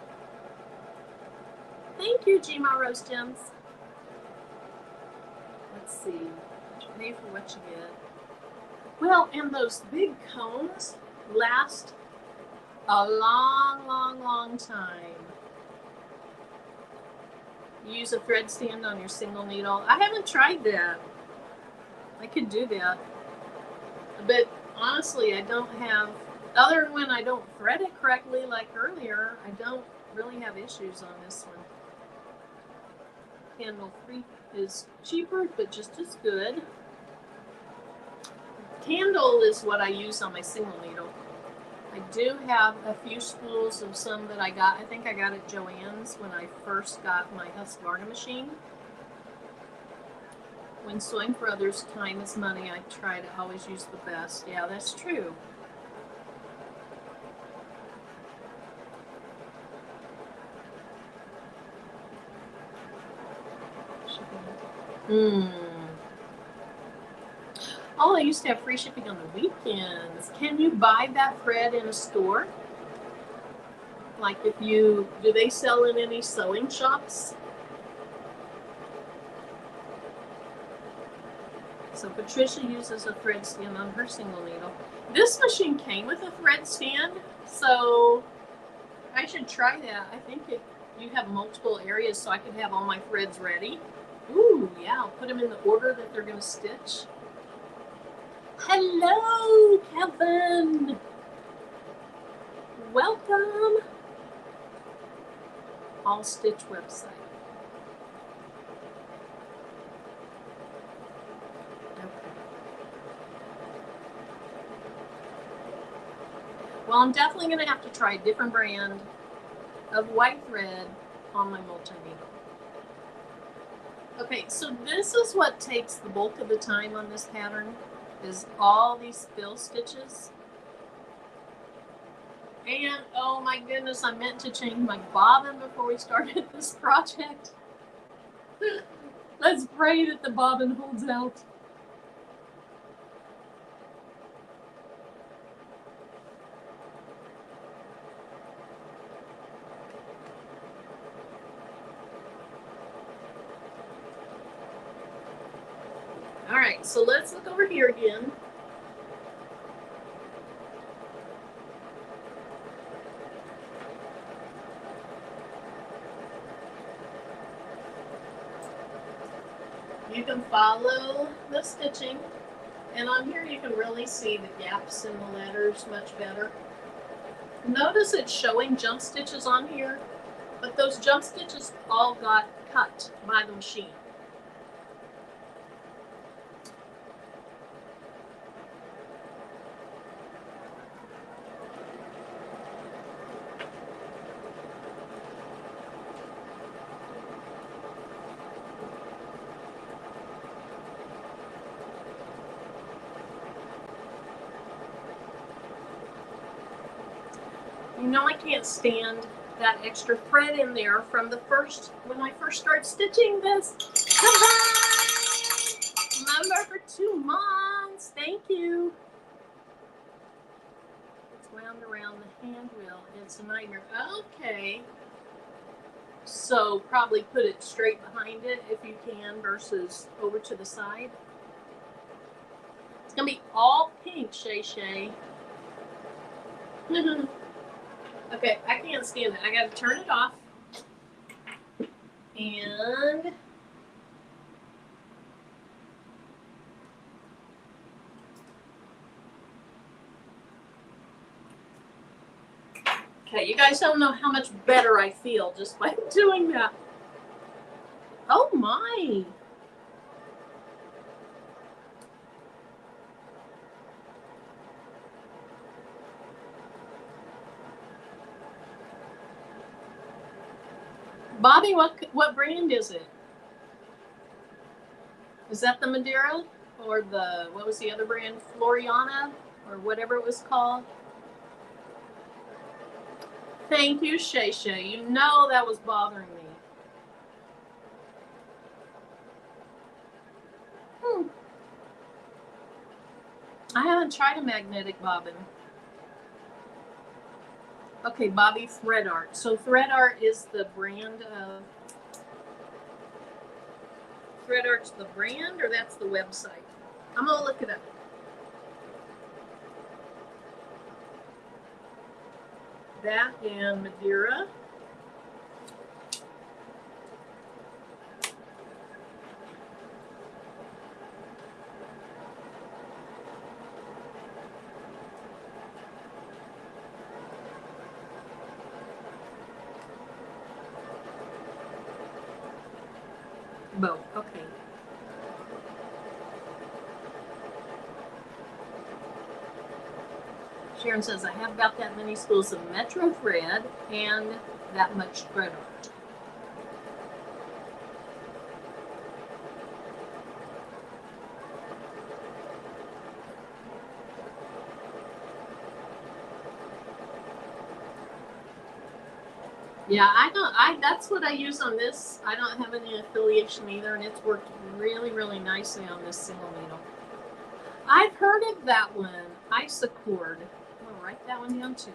Thank you, Gma Rose Gems. Let's see. Pay for what you get. Well, and those big cones last a long, long, long time. You use a thread stand on your single needle. I haven't tried that. I could do that. But honestly, I don't have, other than when I don't thread it correctly like earlier, I don't really have issues on this one. Candle 3 is cheaper, but just as good. Candle is what I use on my single needle. I do have a few spools of some that I got. I think I got at Joann's when I first got my Husqvarna machine. When sewing for others, time is money. I try to always use the best. Yeah, that's true. Oh, they used to have free shipping on the weekends. Can you buy that thread in a store? Like do they sell in any sewing shops? So Patricia uses a thread stand on her single needle. This machine came with a thread stand, so I should try that. I think you have multiple areas, so I could have all my threads ready. Ooh, yeah, I'll put them in the order that they're going to stitch. Hello, Kevin. Welcome. All Stitch website. Well, I'm definitely going to have to try a different brand of white thread on my multi-needle. Okay, so this is what takes the bulk of the time on this pattern, is all these fill stitches. And oh my goodness, I meant to change my bobbin before we started this project. Let's pray that the bobbin holds out. All right, so let's look over here again. You can follow the stitching, and on here you can really see the gaps in the letters much better. Notice it's showing jump stitches on here, but those jump stitches all got cut by the machine. You know, I can't stand that extra thread in there from the when I first started stitching this. Remember, for 2 months. Thank you. It's wound around the hand wheel. It's a nightmare. Okay. So probably put it straight behind it if you can versus over to the side. It's going to be all pink, Shay Shay. Okay, I can't stand it. I got to turn it off. And okay, you guys don't know how much better I feel just by doing that. Oh my. Bobby, what brand is it? Is that the Madeira or the, what was the other brand? Floriana or whatever it was called? Thank you, Shay Shay. You know that was bothering me. I haven't tried a magnetic bobbin. Okay, Bobby, Thread Art. So Thread Art is the brand of... Thread Art's the brand, or that's the website? I'm going to look it up. That and Madeira. Both, okay. Sharon says, I have about that many spools of Metro thread and that much thread art. Yeah, that's what I use on this. I don't have any affiliation either, and it's worked really, really nicely on this single needle. I've heard of that one, Isacord. I'm going to write that one down too.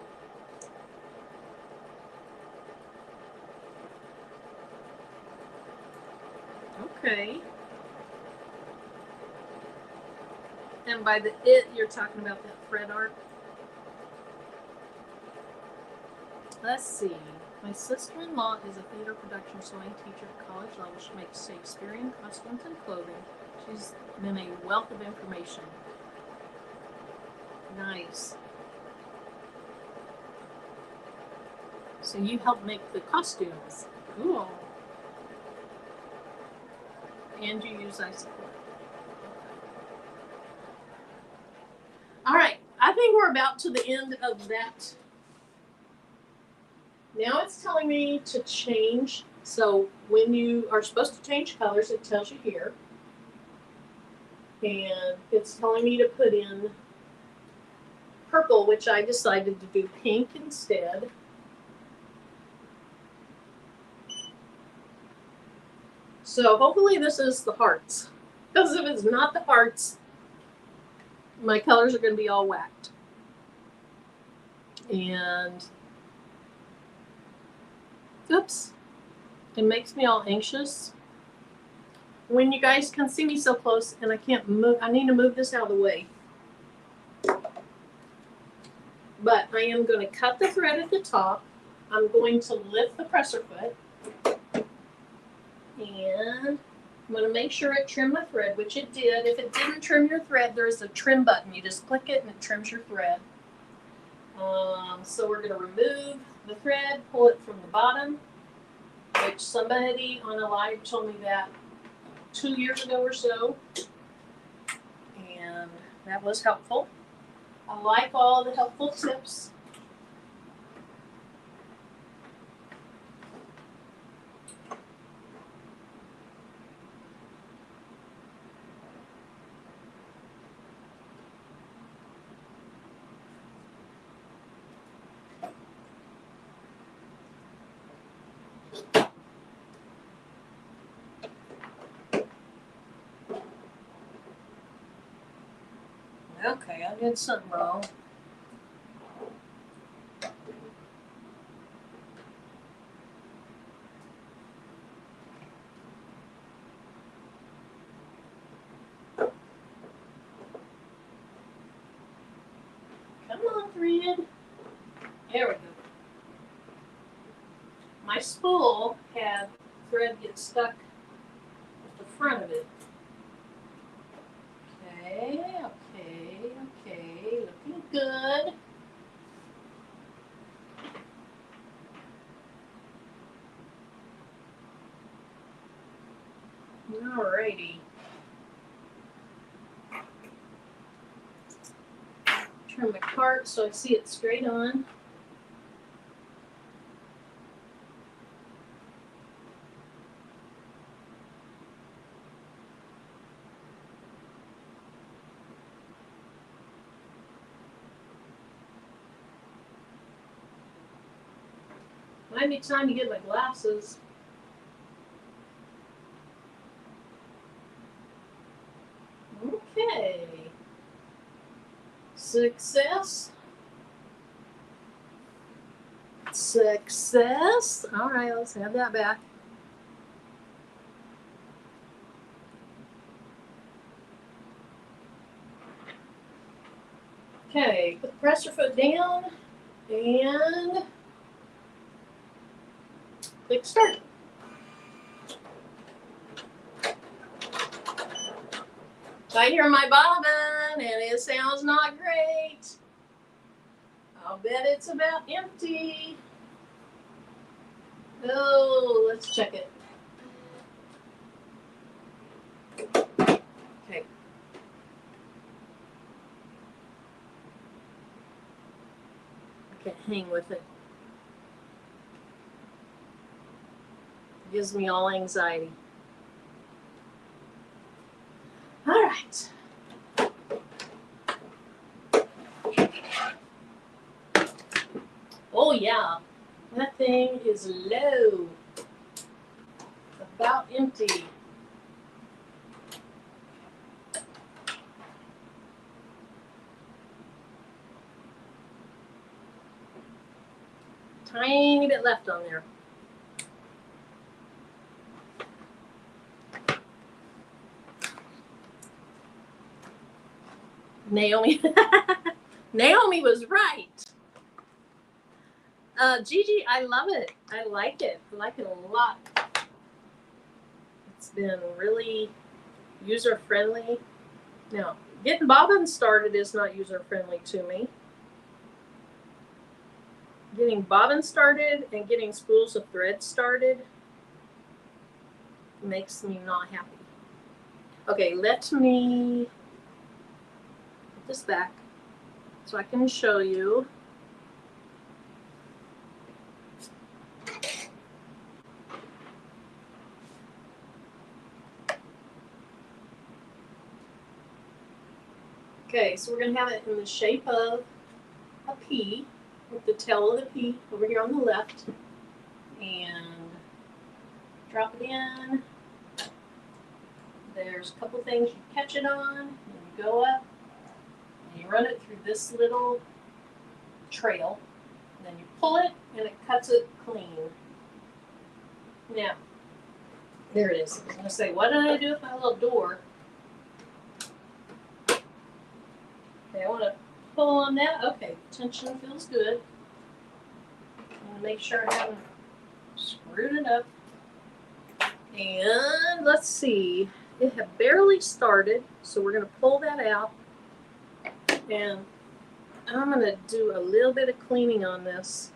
Okay. And by the you're talking about that thread art. Let's see. My sister-in-law is a theater production sewing teacher at college level. She makes Shakespearean costumes and clothing. She's been a wealth of information. Nice. So you help make the costumes. Cool. And you use Isacord. All right. I think we're about to the end of that. Now it's telling me to change. So when you are supposed to change colors, it tells you here. And it's telling me to put in purple, which I decided to do pink instead. So hopefully this is the hearts. Because if it's not the hearts, my colors are going to be all whacked. And oops, it makes me all anxious. When you guys can see me so close and I can't move, I need to move this out of the way. But I am going to cut the thread at the top. I'm going to lift the presser foot. And I'm going to make sure it trimmed my thread, which it did. If it didn't trim your thread, there's a trim button. You just click it and it trims your thread. So we're going to remove the thread, pull it from the bottom, which somebody on a live told me that 2 years ago or so. And that was helpful. I like all the helpful tips. Okay, I did something wrong. Come on, thread. There we go. My spool had thread get stuck at the front of it. Okay, looking good. Alrighty. Turn my cart so I see it straight on. Might be time to get my glasses. Okay. Success. Success. All right, let's have that back. Okay, put the presser foot down and click start. I hear my bobbin and it sounds not great. I'll bet it's about empty. Oh, let's check it. Okay. I can't hang with it. It gives me all anxiety. All right. Oh yeah, that thing is low. About empty. Tiny bit left on there. Naomi. Naomi was right. Gigi, I love it. I like it. I like it a lot. It's been really user-friendly. Now, getting bobbins started is not user-friendly to me. Getting bobbins started and getting spools of thread started makes me not happy. Okay, let me put this back so I can show you. Okay, so we're going to have it in the shape of a P, with the tail of the P over here on the left, and drop it in. There's a couple things you catch it on, and you go up, and you run it through this little trail, and then you pull it, and it cuts it clean. Now, there it is. I was going to say, what did I do with my little door? Okay, I want to pull on that. Okay, tension feels good. I'm going to make sure I haven't screwed it up. And let's see. It had barely started, so we're going to pull that out. And I'm going to do a little bit of cleaning on this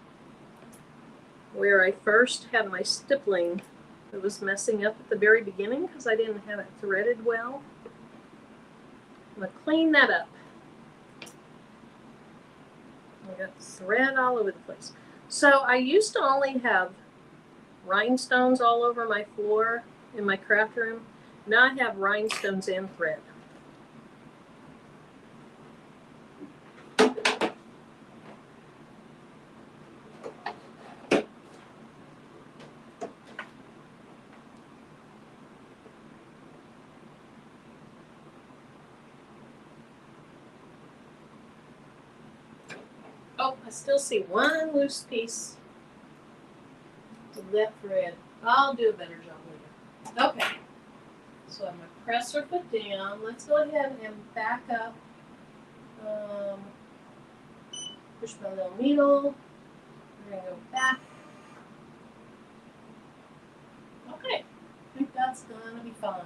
where I first had my stippling. It was messing up at the very beginning because I didn't have it threaded well. I'm going to clean that up. I got thread all over the place. So I used to only have rhinestones all over my floor in my craft room. Now I have rhinestones and thread. Oh, I still see one loose piece of that thread. I'll do a better job later. Okay, so I'm going to press her foot down. Let's go ahead and back up. Push my little needle. We're going to go back. Okay, I think that's going to be fine.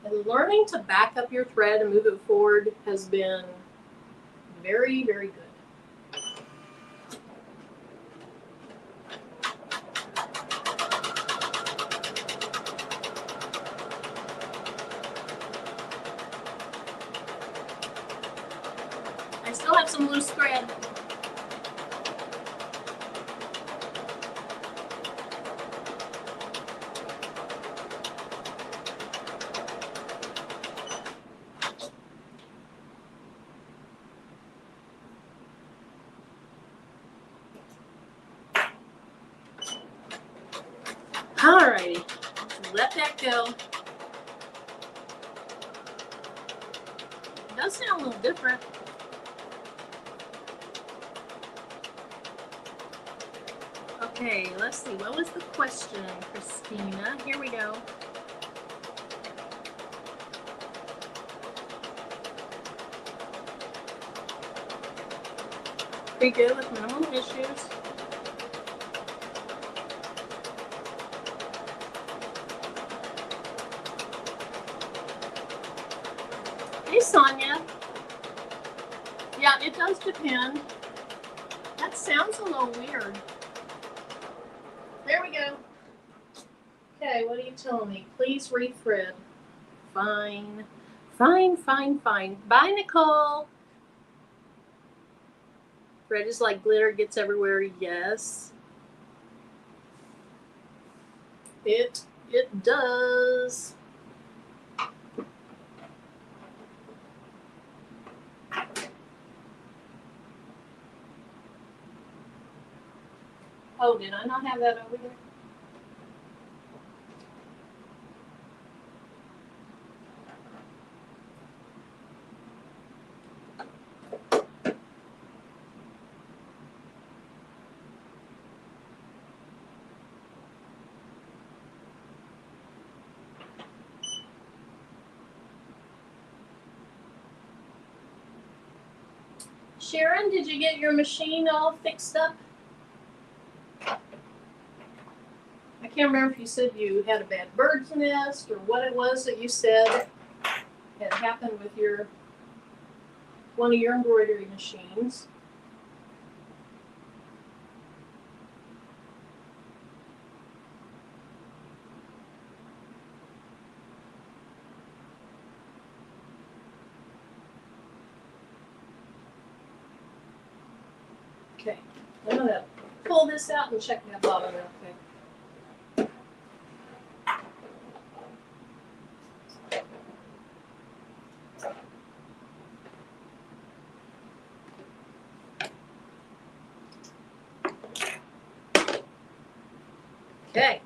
And learning to back up your thread and move it forward has been very, very good. I still have some loose thread. Alrighty, let that go. It does sound a little different. Okay, let's see. What was the question, Christina? Here we go. Pretty good with minimal issues. Hey, Sonia. Yeah, it does depend. That sounds a little weird. There we go. Okay, what are you telling me? Please rethread. Fine. Fine, fine, fine. Bye, Nicole. Thread is like glitter, gets everywhere. Yes. It does. Oh, did I not have that over here? Sharon, did you get your machine all fixed up? I can't remember if you said you had a bad bird's nest or what it was that you said had happened with one of your embroidery machines. Okay, I'm gonna pull this out and check that bottom real quick. Okay.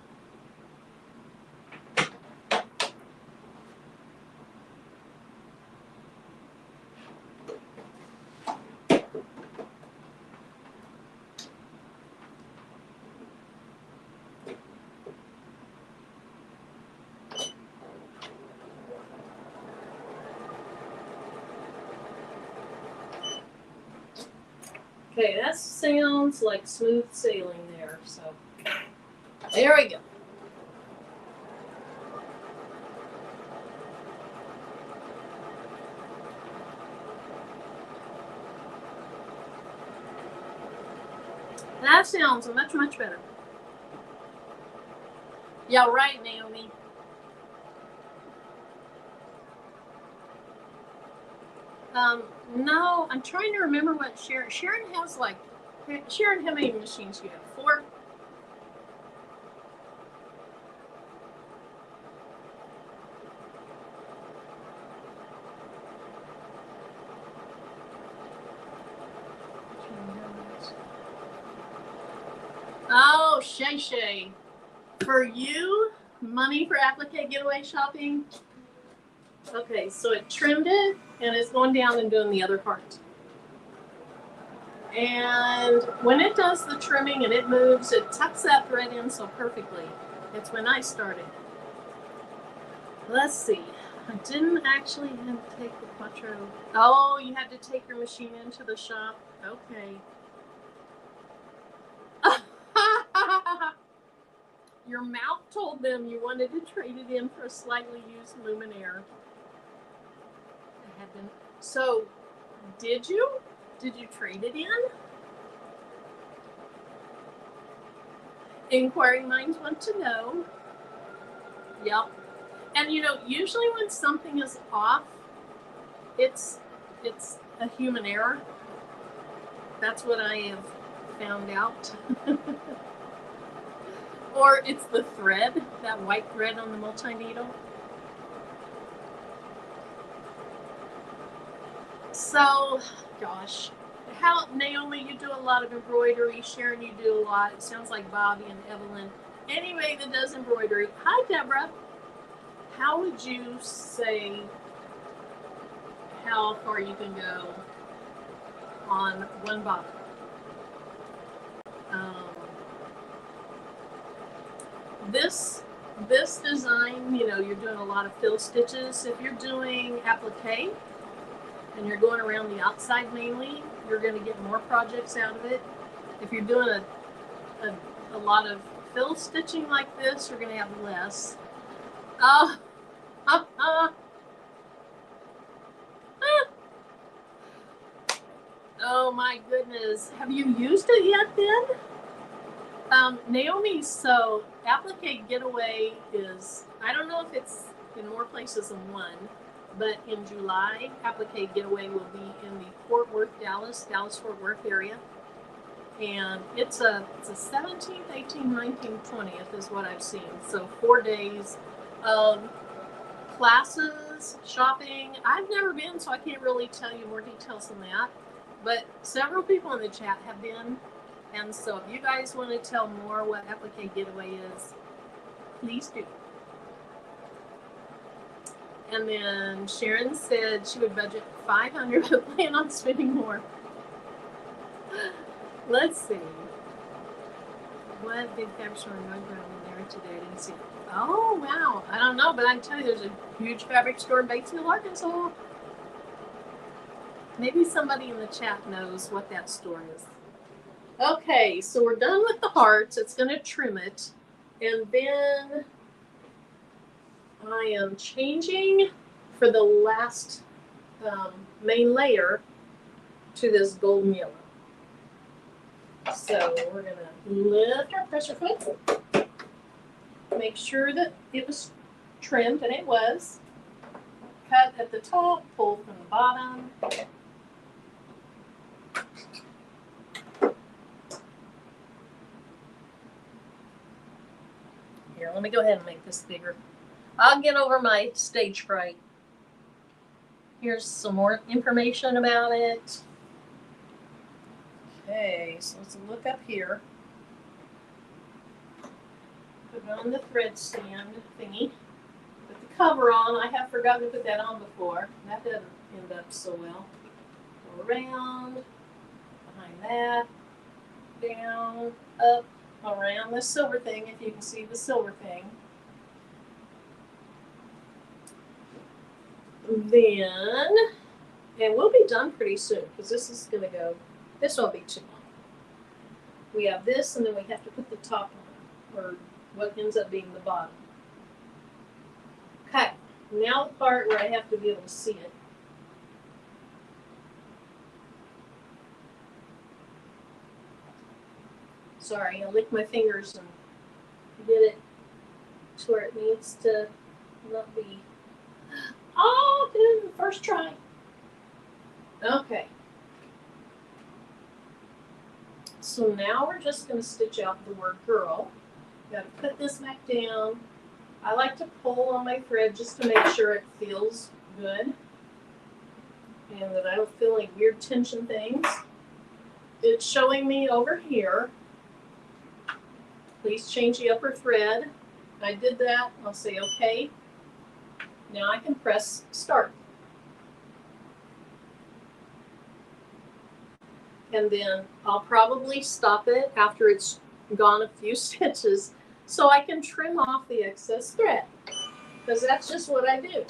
Okay, that sounds like smooth sailing there, so there we go. That sounds much, much better. Yeah, right, Naomi. No, I'm trying to remember what Sharon has like. Sharon, how many machines do you have? 4? Oh, Shay Shay. For you, money for applique getaway shopping. Okay, so it trimmed it and it's going down and doing the other part. And when it does the trimming and it moves, it tucks that thread in so perfectly. It's when I started. Let's see. I didn't actually have to take the Quattro. Oh, you had to take your machine into the shop? Okay. Your mouth told them you wanted to trade it in for a slightly used Luminaire. So, did you? Did you trade it in? Inquiring minds want to know. Yep. And you know, usually when something is off, it's a human error. That's what I have found out. Or it's the thread, that white thread on the multi-needle. So, gosh, how, Naomi, you do a lot of embroidery. Sharon, you do a lot. It sounds like Bobby and Evelyn. Anybody that does embroidery. Hi, Deborah. How would you say how far you can go on one bottom? This design, you know, you're doing a lot of fill stitches. If you're doing applique and you're going around the outside mainly, you're going to get more projects out of it. If you're doing a lot of fill stitching like this, you're going to have less. Oh my goodness. Have you used it yet then? Naomi, so applique getaway is, I don't know if it's in more places than one, but in July, applique getaway will be in the Fort Worth, Dallas-Fort Worth area. And it's a 17th, 18th, 19th, 20th is what I've seen. So 4 days of classes, shopping. I've never been, so I can't really tell you more details than that. But several people in the chat have been. And so if you guys want to tell more what applique getaway is, please do. And then Sharon said she would budget $500 but plan on spending more. Let's see. What big fabric store in North there today? I didn't see it. Oh, wow. I don't know, but I can tell you there's a huge fabric store in Batesville, Arkansas. Maybe somebody in the chat knows what that store is. Okay, so we're done with the hearts. It's going to trim it. And then I am changing for the last main layer to this golden yellow. So we're going to lift our pressure foot. Make sure that it was trimmed, and it was. Cut at the top, pull from the bottom. Here, let me go ahead and make this bigger. I'll get over my stage fright. Here's some more information about it. Okay, so let's look up here. Put it on the thread stand thingy. Put the cover on. I have forgotten to put that on before. That doesn't end up so well. Go around, behind that, down, up, around this silver thing, if you can see the silver thing. Then, and we'll be done pretty soon because this is going to go, this won't be too long. We have this and then we have to put the top on, or what ends up being the bottom. Okay, now the part where I have to be able to see it. Sorry, I licked my fingers and did it to where it needs to not be. Oh, did it the first try. Okay. So now we're just going to stitch out the word girl. Got to put this back down. I like to pull on my thread just to make sure it feels good and that I don't feel any weird tension things. It's showing me over here. Please change the upper thread. I did that. I'll say okay. Now I can press start. And then I'll probably stop it after it's gone a few stitches so I can trim off the excess thread, because that's just what I do.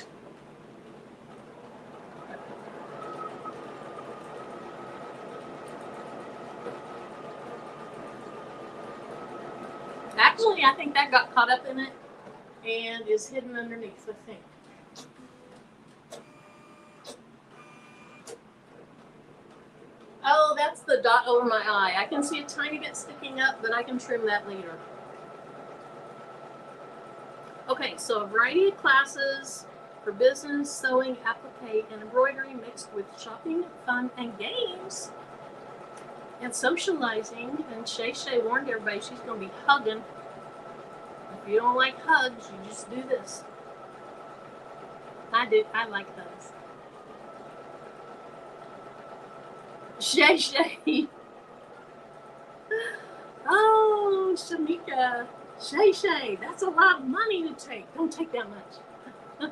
Actually, I think that got caught up in it and is hidden underneath, I think. Oh, that's the dot over my eye. I can see a tiny bit sticking up, but I can trim that later. Okay, so a variety of classes for business, sewing, applique, and embroidery mixed with shopping, fun, and games, and socializing. And Shay warned everybody she's going to be hugging. If you don't like hugs, you just do this. I do. I like hugs. Shay. Oh, Shamika. Shay, that's a lot of money to take. Don't take that much.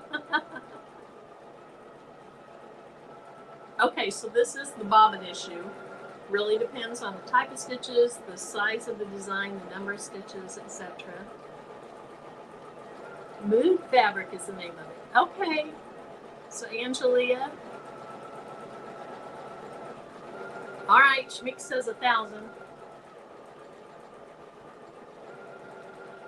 Okay, so this is the bobbin issue. Really depends on the type of stitches, the size of the design, the number of stitches, etc. Mood fabric is the name of it. Okay, so Angelia. All right, Shamika says 1,000.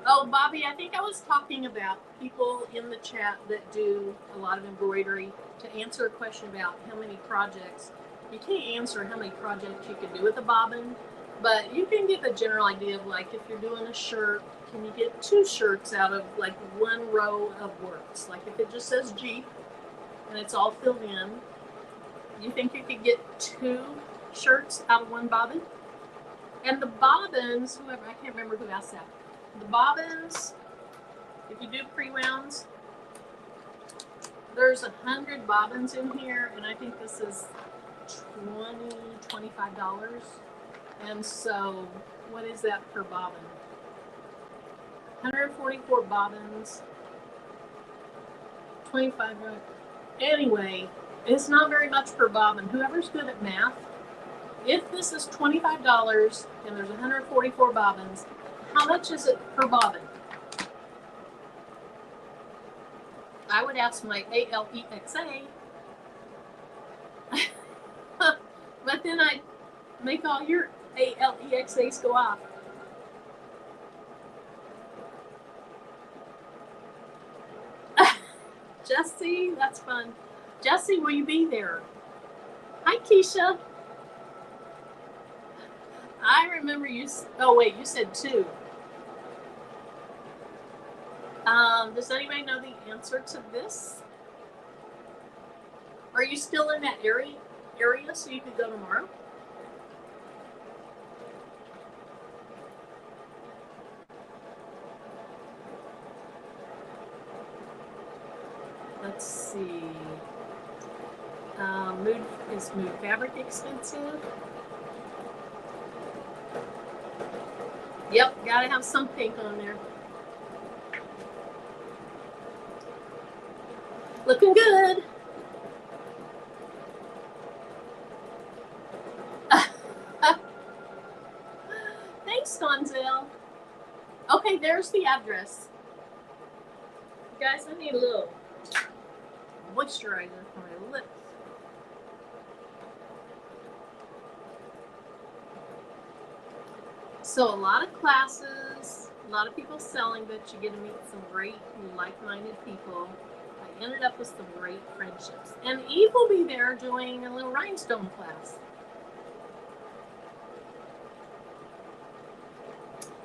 Oh, Bobby, I think I was talking about people in the chat that do a lot of embroidery. To answer a question about how many projects, you can't answer how many projects you can do with a bobbin, but you can get a general idea of, like, if you're doing a shirt, can you get 2 shirts out of like 1 row of works? Like if it just says Jeep and it's all filled in, you think you could get 2 shirts out of 1 bobbin? And the bobbins, whoever, I can't remember who asked that. The bobbins, if you do pre-wounds, there's 100 bobbins in here, and I think this is $25. And so, what is that per bobbin? 144 bobbins, 25. Anyway, it's not very much per bobbin. Whoever's good at math, if this is $25 and there's 144 bobbins, how much is it per bobbin? I would ask my ALEXA, but then I'd make all your ALEXAs go off. Jessie, that's fun. Jessie, will you be there? Hi, Keisha. I remember you. Oh, wait, you said 2. Does anybody know the answer to this? Are you still in that area so you could go tomorrow? let's see. Is mood fabric expensive? Yep, gotta have some pink on there. Looking good. Thanks, Donzel. Okay, there's the address. Guys, I need a little moisturizer for my lips. So a lot of classes, a lot of people selling, but you get to meet some great like-minded people. I ended up with some great friendships. And Eve will be there doing a little rhinestone class.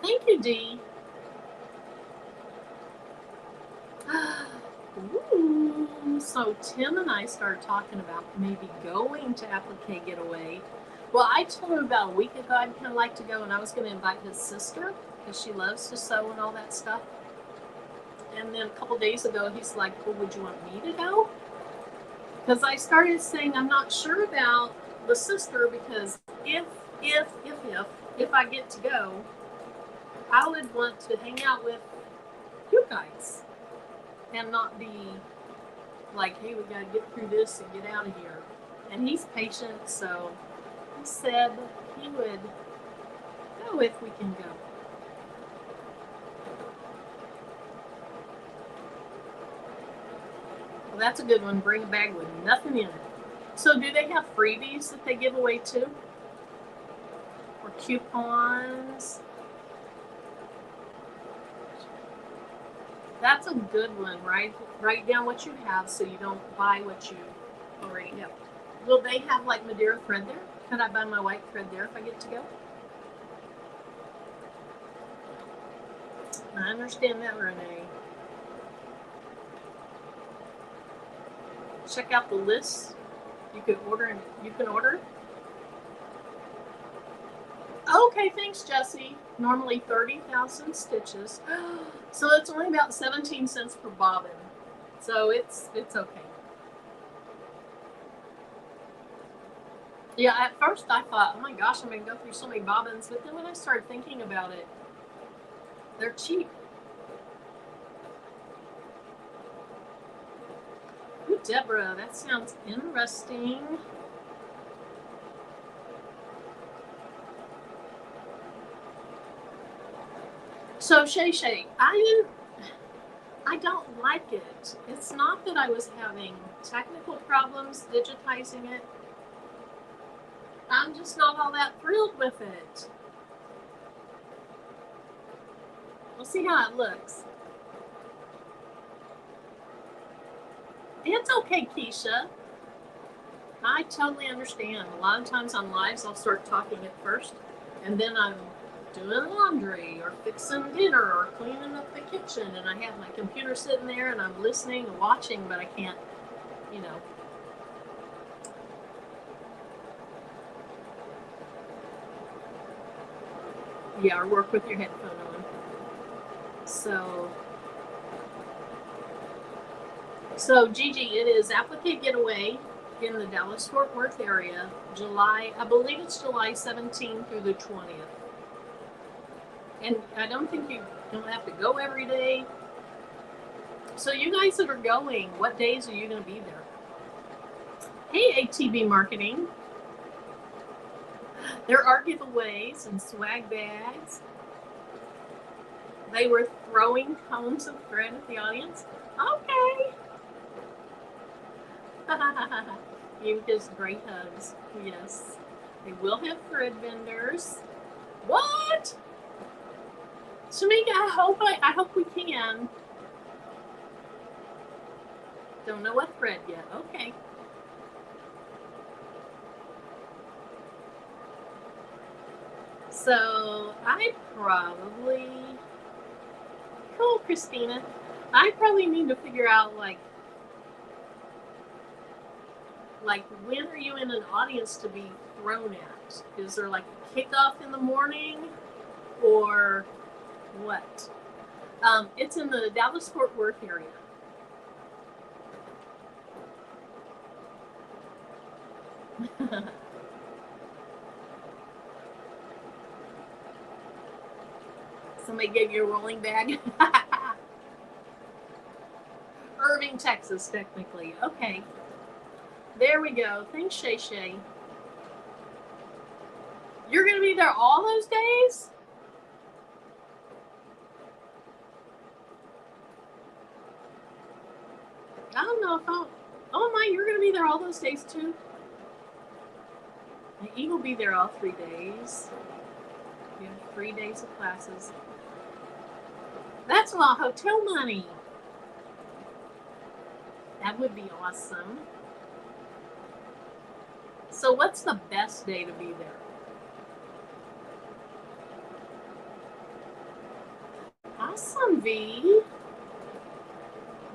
Thank you, Dee. Ooh, so Tim and I started talking about maybe going to Applique Getaway. Well, I told him about a week ago I'd kind of like to go, and I was going to invite his sister because she loves to sew and all that stuff. And then a couple days ago, he's like, well, would you want me to go? Because I started saying I'm not sure about the sister, because if I get to go, I would want to hang out with you guys and not be like, hey, we got to get through this and get out of here. And he's patient, so he said he would go if we can go. Well, that's a good one. Bring a bag with nothing in it. So do they have freebies that they give away too? Or coupons? That's a good one, right? Write down what you have so you don't buy what you already have. Will they have like Madeira thread there? Can I buy my white thread there if I get to go? I understand that, Renee. Check out the list. You can order. Okay, thanks, Jessie. Normally 30,000 stitches, so it's only about 17 cents per bobbin. So it's okay. Yeah, at first I thought, oh my gosh, I'm gonna go through so many bobbins, but then when I started thinking about it, they're cheap. Ooh, Deborah, that sounds interesting. So Shay, I don't like it. It's not that I was having technical problems digitizing it. I'm just not all that thrilled with it. We'll see how it looks. It's okay, Keisha. I totally understand. A lot of times on lives, I'll start talking at first, and then I'm doing laundry or fixing dinner or cleaning up the kitchen, and I have my computer sitting there and I'm listening and watching, but I can't, you know. Yeah, or work with your headphone on. So Gigi, it is Applique Getaway in the Dallas-Fort Worth area, July, I believe it's July 17th through the 20th. And I don't think you don't have to go every day. So you guys that are going, what days are you going to be there? Hey, ATB Marketing. There are giveaways and swag bags. They were throwing cones of thread at the audience. Okay. You just great hugs. Yes. They will have thread vendors. What? Shamika, I hope we can. Don't know what thread yet. Okay. So I probably, cool, Christina. I probably need to figure out like when are you in an audience to be thrown at? Is there like a kickoff in the morning or what? It's in the Dallas-Fort Worth area. Somebody gave you a rolling bag? Irving, Texas, technically. Okay. There we go. Thanks, Shay Shay. You're going to be there all those days? I don't know if I'll... Oh my, you're going to be there all those days too? You'll be there all 3 days. You have 3 days of classes. That's a lot of hotel money. That would be awesome. So what's the best day to be there? Awesome, V.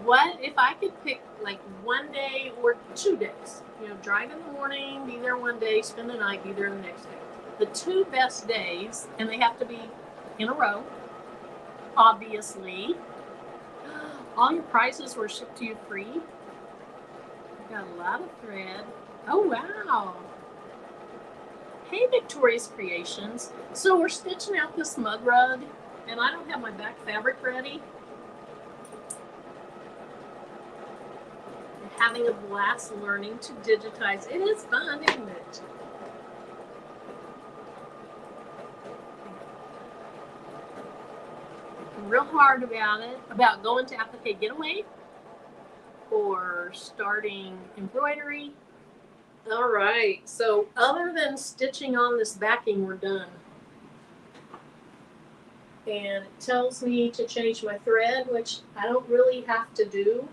What if I could pick like 1 day or 2 days? You know, drive in the morning, be there 1 day, spend the night, be there the next day. The 2 best days, and they have to be in a row, obviously. All your prizes were shipped to you free. You got a lot of thread. Oh, wow. Hey, Victoria's Creations. So we're stitching out this mug rug, and I don't have my back fabric ready. I'm having a blast learning to digitize. It is fun, isn't it? I'm real hard about it, about going to Applique Getaway or starting embroidery. All right, so other than stitching on this backing, we're done. And it tells me to change my thread, which I don't really have to do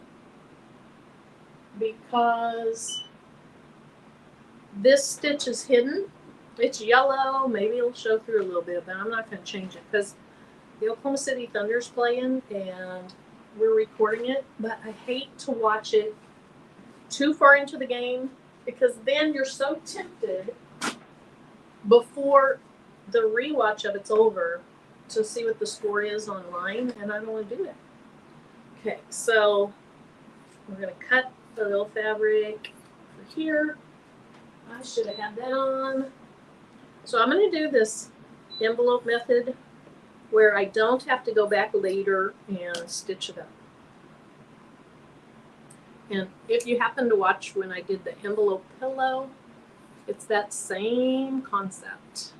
because this stitch is hidden. It's yellow, maybe it'll show through a little bit, but I'm not going to change it because the Oklahoma City Thunder's playing and we're recording it, but I hate to watch it too far into the game because then you're so tempted before the rewatch of it's over to see what the score is online, and I don't want to do that. Okay, so we're going to cut the little fabric for here. I should have had that on. So I'm going to do this envelope method where I don't have to go back later and stitch it up. And if you happen to watch when I did the envelope pillow, it's that same concept.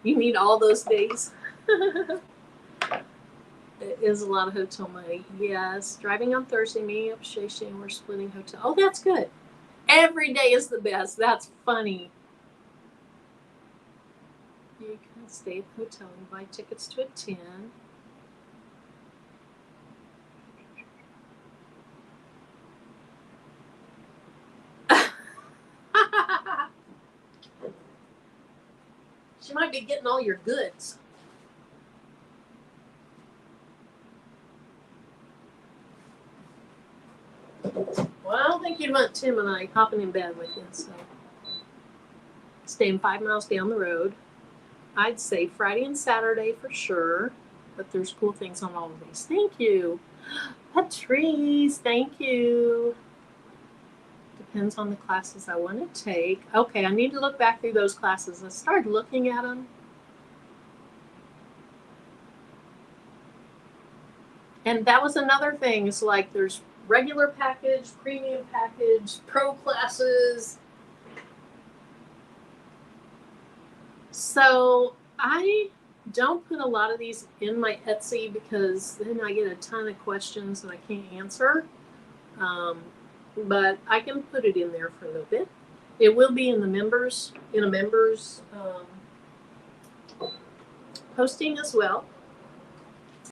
You need all those days. It is a lot of hotel money. Yes, driving on Thursday, meeting up Shay Shay, and we're splitting hotel. Oh, that's good. Every day is the best. That's funny. You can stay at the hotel and buy tickets to attend. She might be getting all your goods. Well, I don't think you'd want Tim and I hopping in bed with you, so. Staying 5 miles down the road. I'd say Friday and Saturday for sure, but there's cool things on all of these. Thank you. Patrice, thank you. Depends on the classes I want to take. Okay, I need to look back through those classes. I started looking at them. And that was another thing. It's like there's regular package, premium package, pro classes. So I don't put a lot of these in my Etsy because then I get a ton of questions that I can't answer. But I can put it in there for a little bit. It will be in the members, in a members posting as well.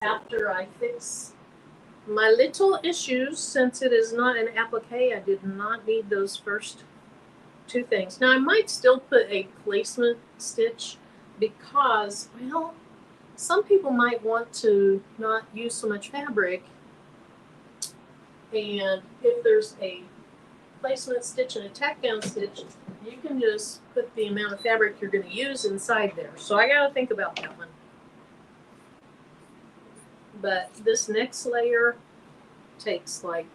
After I fix my little issues, since it is not an applique, I did not need those first 2 things. Now I might still put a placement stitch because, well, some people might want to not use so much fabric, and if there's a placement stitch and a tack down stitch, you can just put the amount of fabric you're going to use inside there. So I got to think about that one. But this next layer takes like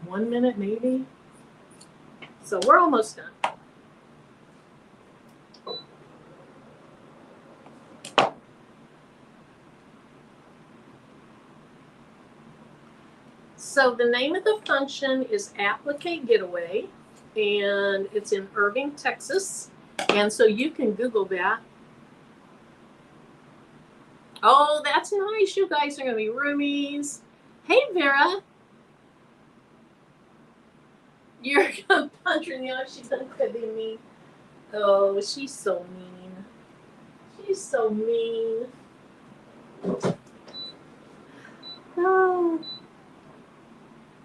1 minute maybe. So we're almost done. So the name of the function is Applique Getaway, and it's in Irving, Texas. And so you can Google that. Oh, that's nice. You guys are going to be roomies. Hey, Vera. You're going to punch her in the eye. She's going to be mean. Oh, she's so mean. She's so mean. Oh.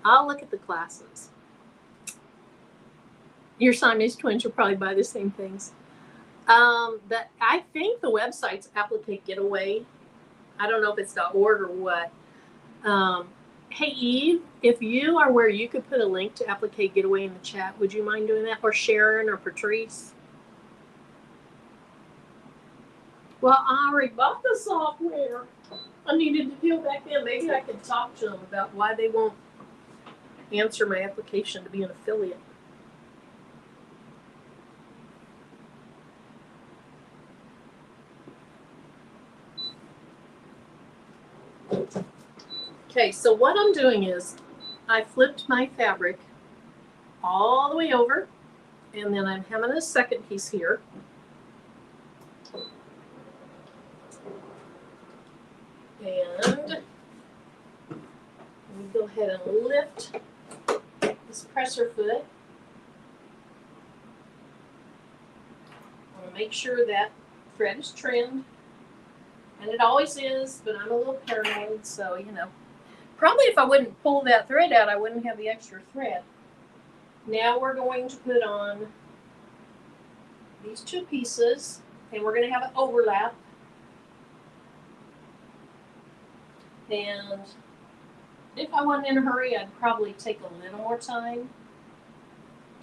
I'll look at the classes. Your Siamese twins will probably buy the same things. I think the website's Applique Getaway. I don't know if it's .org or what. Hey, Eve, if you are where you could put a link to Applique Getaway in the chat, would you mind doing that? Or Sharon or Patrice? Well, I already bought the software. I needed to deal back then. Maybe I could talk to them about why they won't answer my application to be an affiliate. Okay, so what I'm doing is I flipped my fabric all the way over, and then I'm having a second piece here. And let me go ahead and lift this presser foot. I want to make sure that thread is trimmed. And it always is, but I'm a little paranoid, so, you know. Probably if I wouldn't pull that thread out, I wouldn't have the extra thread. Now we're going to put on these two pieces, and we're going to have an overlap. And if I wasn't in a hurry, I'd probably take a little more time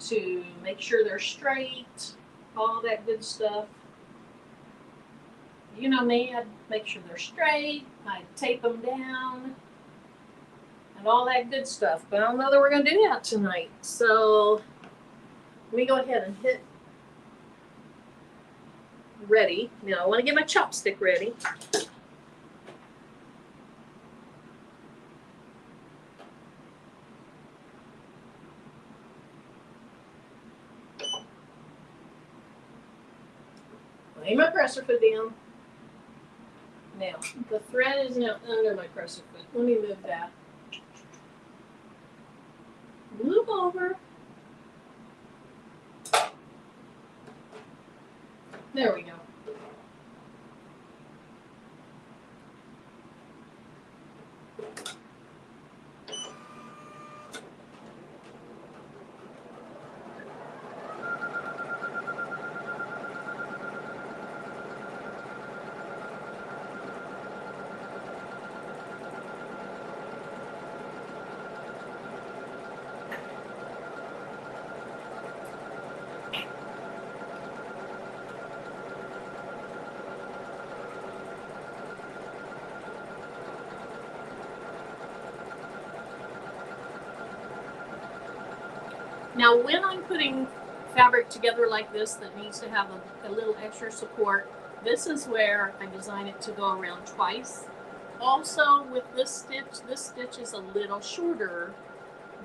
to make sure they're straight, all that good stuff. You know me, I'd make sure they're straight, I'd tape them down, and all that good stuff. But I don't know that we're going to do that tonight. So let me go ahead and hit ready. Now I want to get my chopstick ready. Lay my presser foot down. Now, the thread is now under my presser foot. Let me move that. Move over. There we go. Now, when I'm putting fabric together like this that needs to have a little extra support, this is where I design it to go around twice. Also, with this stitch is a little shorter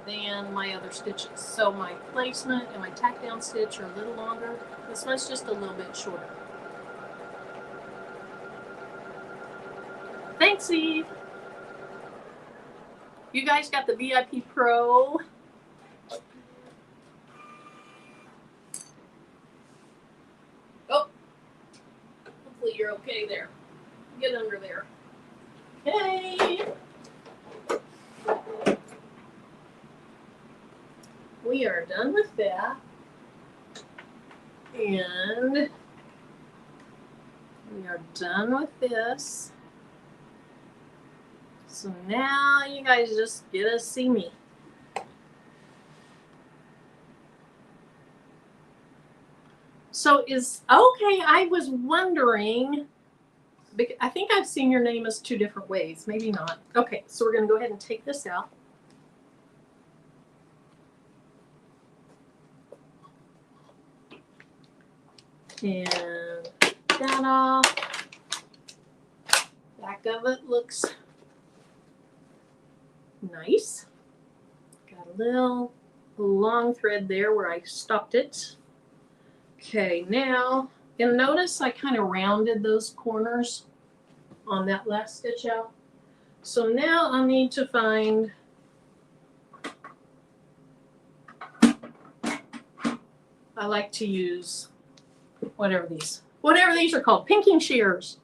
than my other stitches. So my placement and my tack down stitch are a little longer. This one's just a little bit shorter. Thanks, Eve. You guys got the VIP Pro. Oh, hopefully you're okay there. Get under there. Okay. We are done with that. And we are done with this. So now you guys just get to see me. So okay, I was wondering, I think I've seen your name as two different ways. Maybe not. Okay, so we're going to go ahead and take this out. And that off. Back of it looks nice. Got a little long thread there where I stopped it. Okay, now you'll notice I kind of rounded those corners on that last stitch out. So now I need to find I like to use whatever these are called, pinking shears.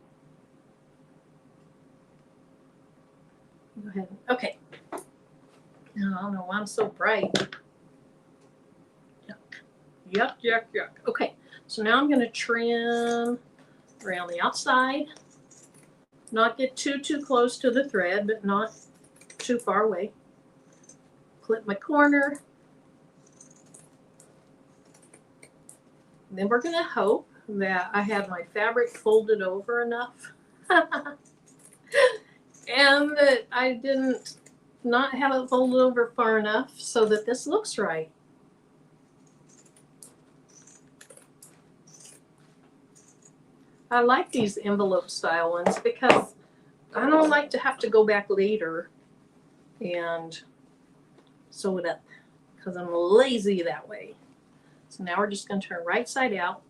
Go ahead. Okay. Now, I don't know why I'm so bright. Yuck, yuck, yuck. Okay, so now I'm going to trim around the outside. Not get too close to the thread, but not too far away. Clip my corner. Then we're going to hope that I have my fabric folded over enough and that I didn't not have it folded over far enough so that this looks right. I like these envelope style ones because I don't like to have to go back later and sew it up because I'm lazy that way. So now we're just going to turn right side out.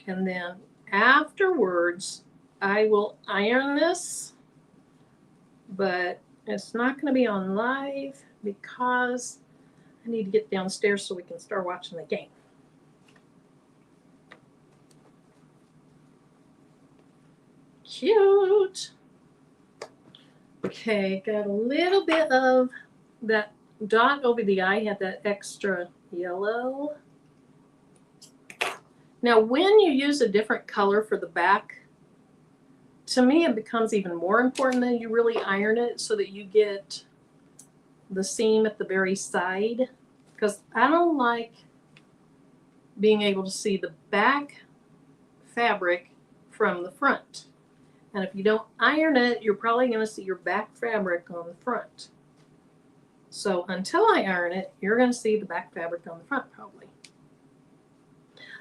And then afterwards, I will iron this, but it's not going to be on live because I need to get downstairs so we can start watching the game. Cute. Okay, got a little bit of that dot over the eye, had that extra yellow. Now, when you use a different color for the back, to me it becomes even more important that you really iron it so that you get the seam at the very side, because I don't like being able to see the back fabric from the front. And if you don't iron it, you're probably going to see your back fabric on the front. So until I iron it, you're going to see the back fabric on the front probably.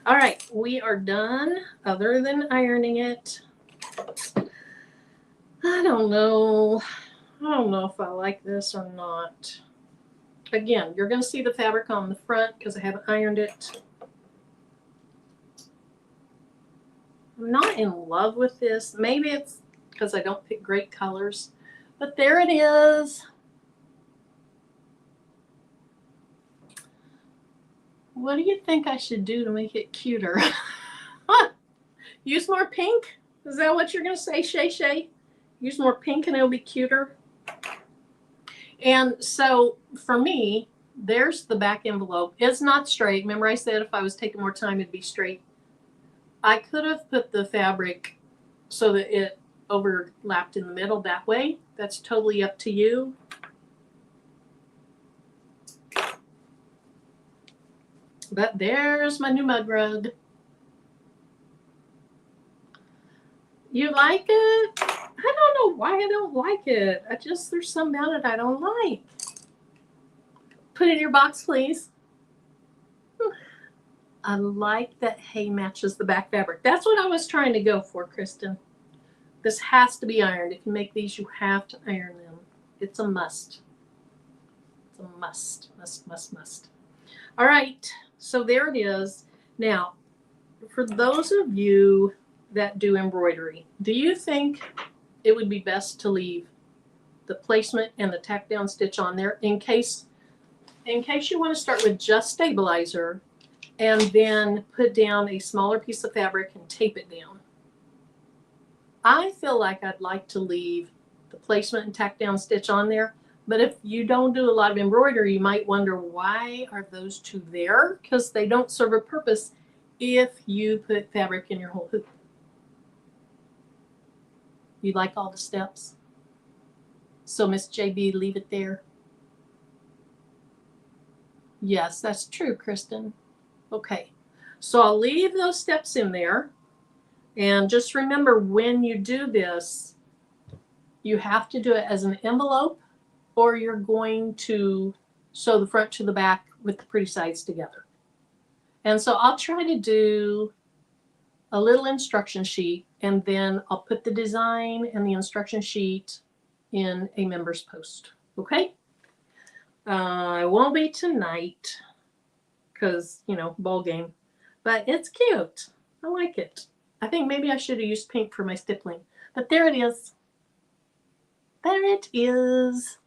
All right, we are done other than ironing it. I don't know if I like this or not. Again, you're going to see the fabric on the front because I haven't ironed it. I'm not in love with this. Maybe it's because I don't pick great colors, but there it is. What do you think I should do to make it cuter? Use more pink? Is that what you're going to say, Shay Shay? Use more pink and it'll be cuter? And so for me, there's the back envelope. It's not straight. Remember I said if I was taking more time, it'd be straight. I could have put the fabric so that it overlapped in the middle that way. That's totally up to you. But there's my new mug rug. You like it? I don't know why I don't like it. There's something about it I don't like. Put it in your box, please. I like that hay matches the back fabric. That's what I was trying to go for, Kristen. This has to be ironed. If you make these, you have to iron them. It's a must. It's a must. Must. All right. So there it is. Now, for those of you that do embroidery, do you think it would be best to leave the placement and the tack down stitch on there in case you want to start with just stabilizer and then put down a smaller piece of fabric and tape it down? I feel like I'd like to leave the placement and tack down stitch on there. But if you don't do a lot of embroidery, you might wonder, why are those two there? Because they don't serve a purpose if you put fabric in your whole hoop. You like all the steps? So Miss JB, leave it there. Yes, that's true, Kristen. Okay, so I'll leave those steps in there. And just remember, when you do this, you have to do it as an envelope, or you're going to sew the front to the back with the pretty sides together. And so I'll try to do a little instruction sheet, and then I'll put the design and the instruction sheet in a member's post. Okay? It won't be tonight because, you know, ball game, but it's cute. I like it. I think maybe I should have used pink for my stippling, but there it is. There it is.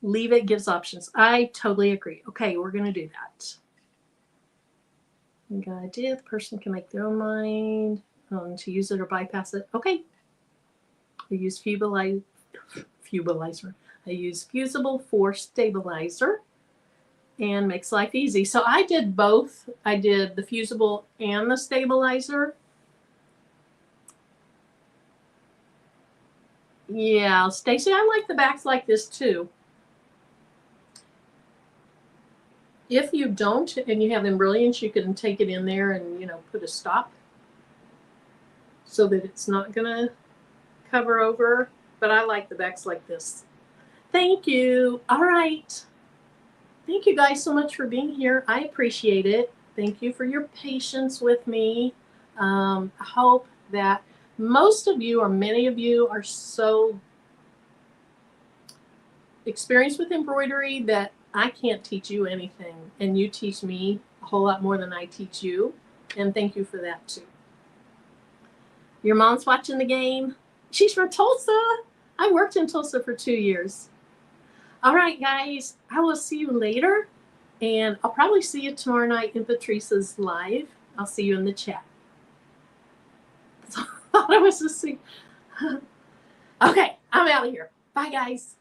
Leave it gives options. I totally agree. Okay, we're going to do that. Good idea. The person can make their own mind to use it or bypass it. Okay. I use fusibilizer. I use fusible for stabilizer, and makes life easy. So I did both. I did the fusible and the stabilizer. Yeah, Stacy, I like the backs like this too. If you don't and you have embroidery, you can take it in there and, you know, put a stop so that it's not gonna cover over. But I like the backs like this. Thank you. All right. Thank you guys so much for being here. I appreciate it. Thank you for your patience with me. I hope that most of you, or many of you, are so experienced with embroidery that I can't teach you anything, and you teach me a whole lot more than I teach you, and thank you for that too. Your mom's watching the game. She's from Tulsa. I worked in Tulsa for 2 years. All right, guys, I will see you later, and I'll probably see you tomorrow night in Patrice's live. I'll see you in the chat. I thought I was just saying. Okay, I'm out of here. Bye, guys.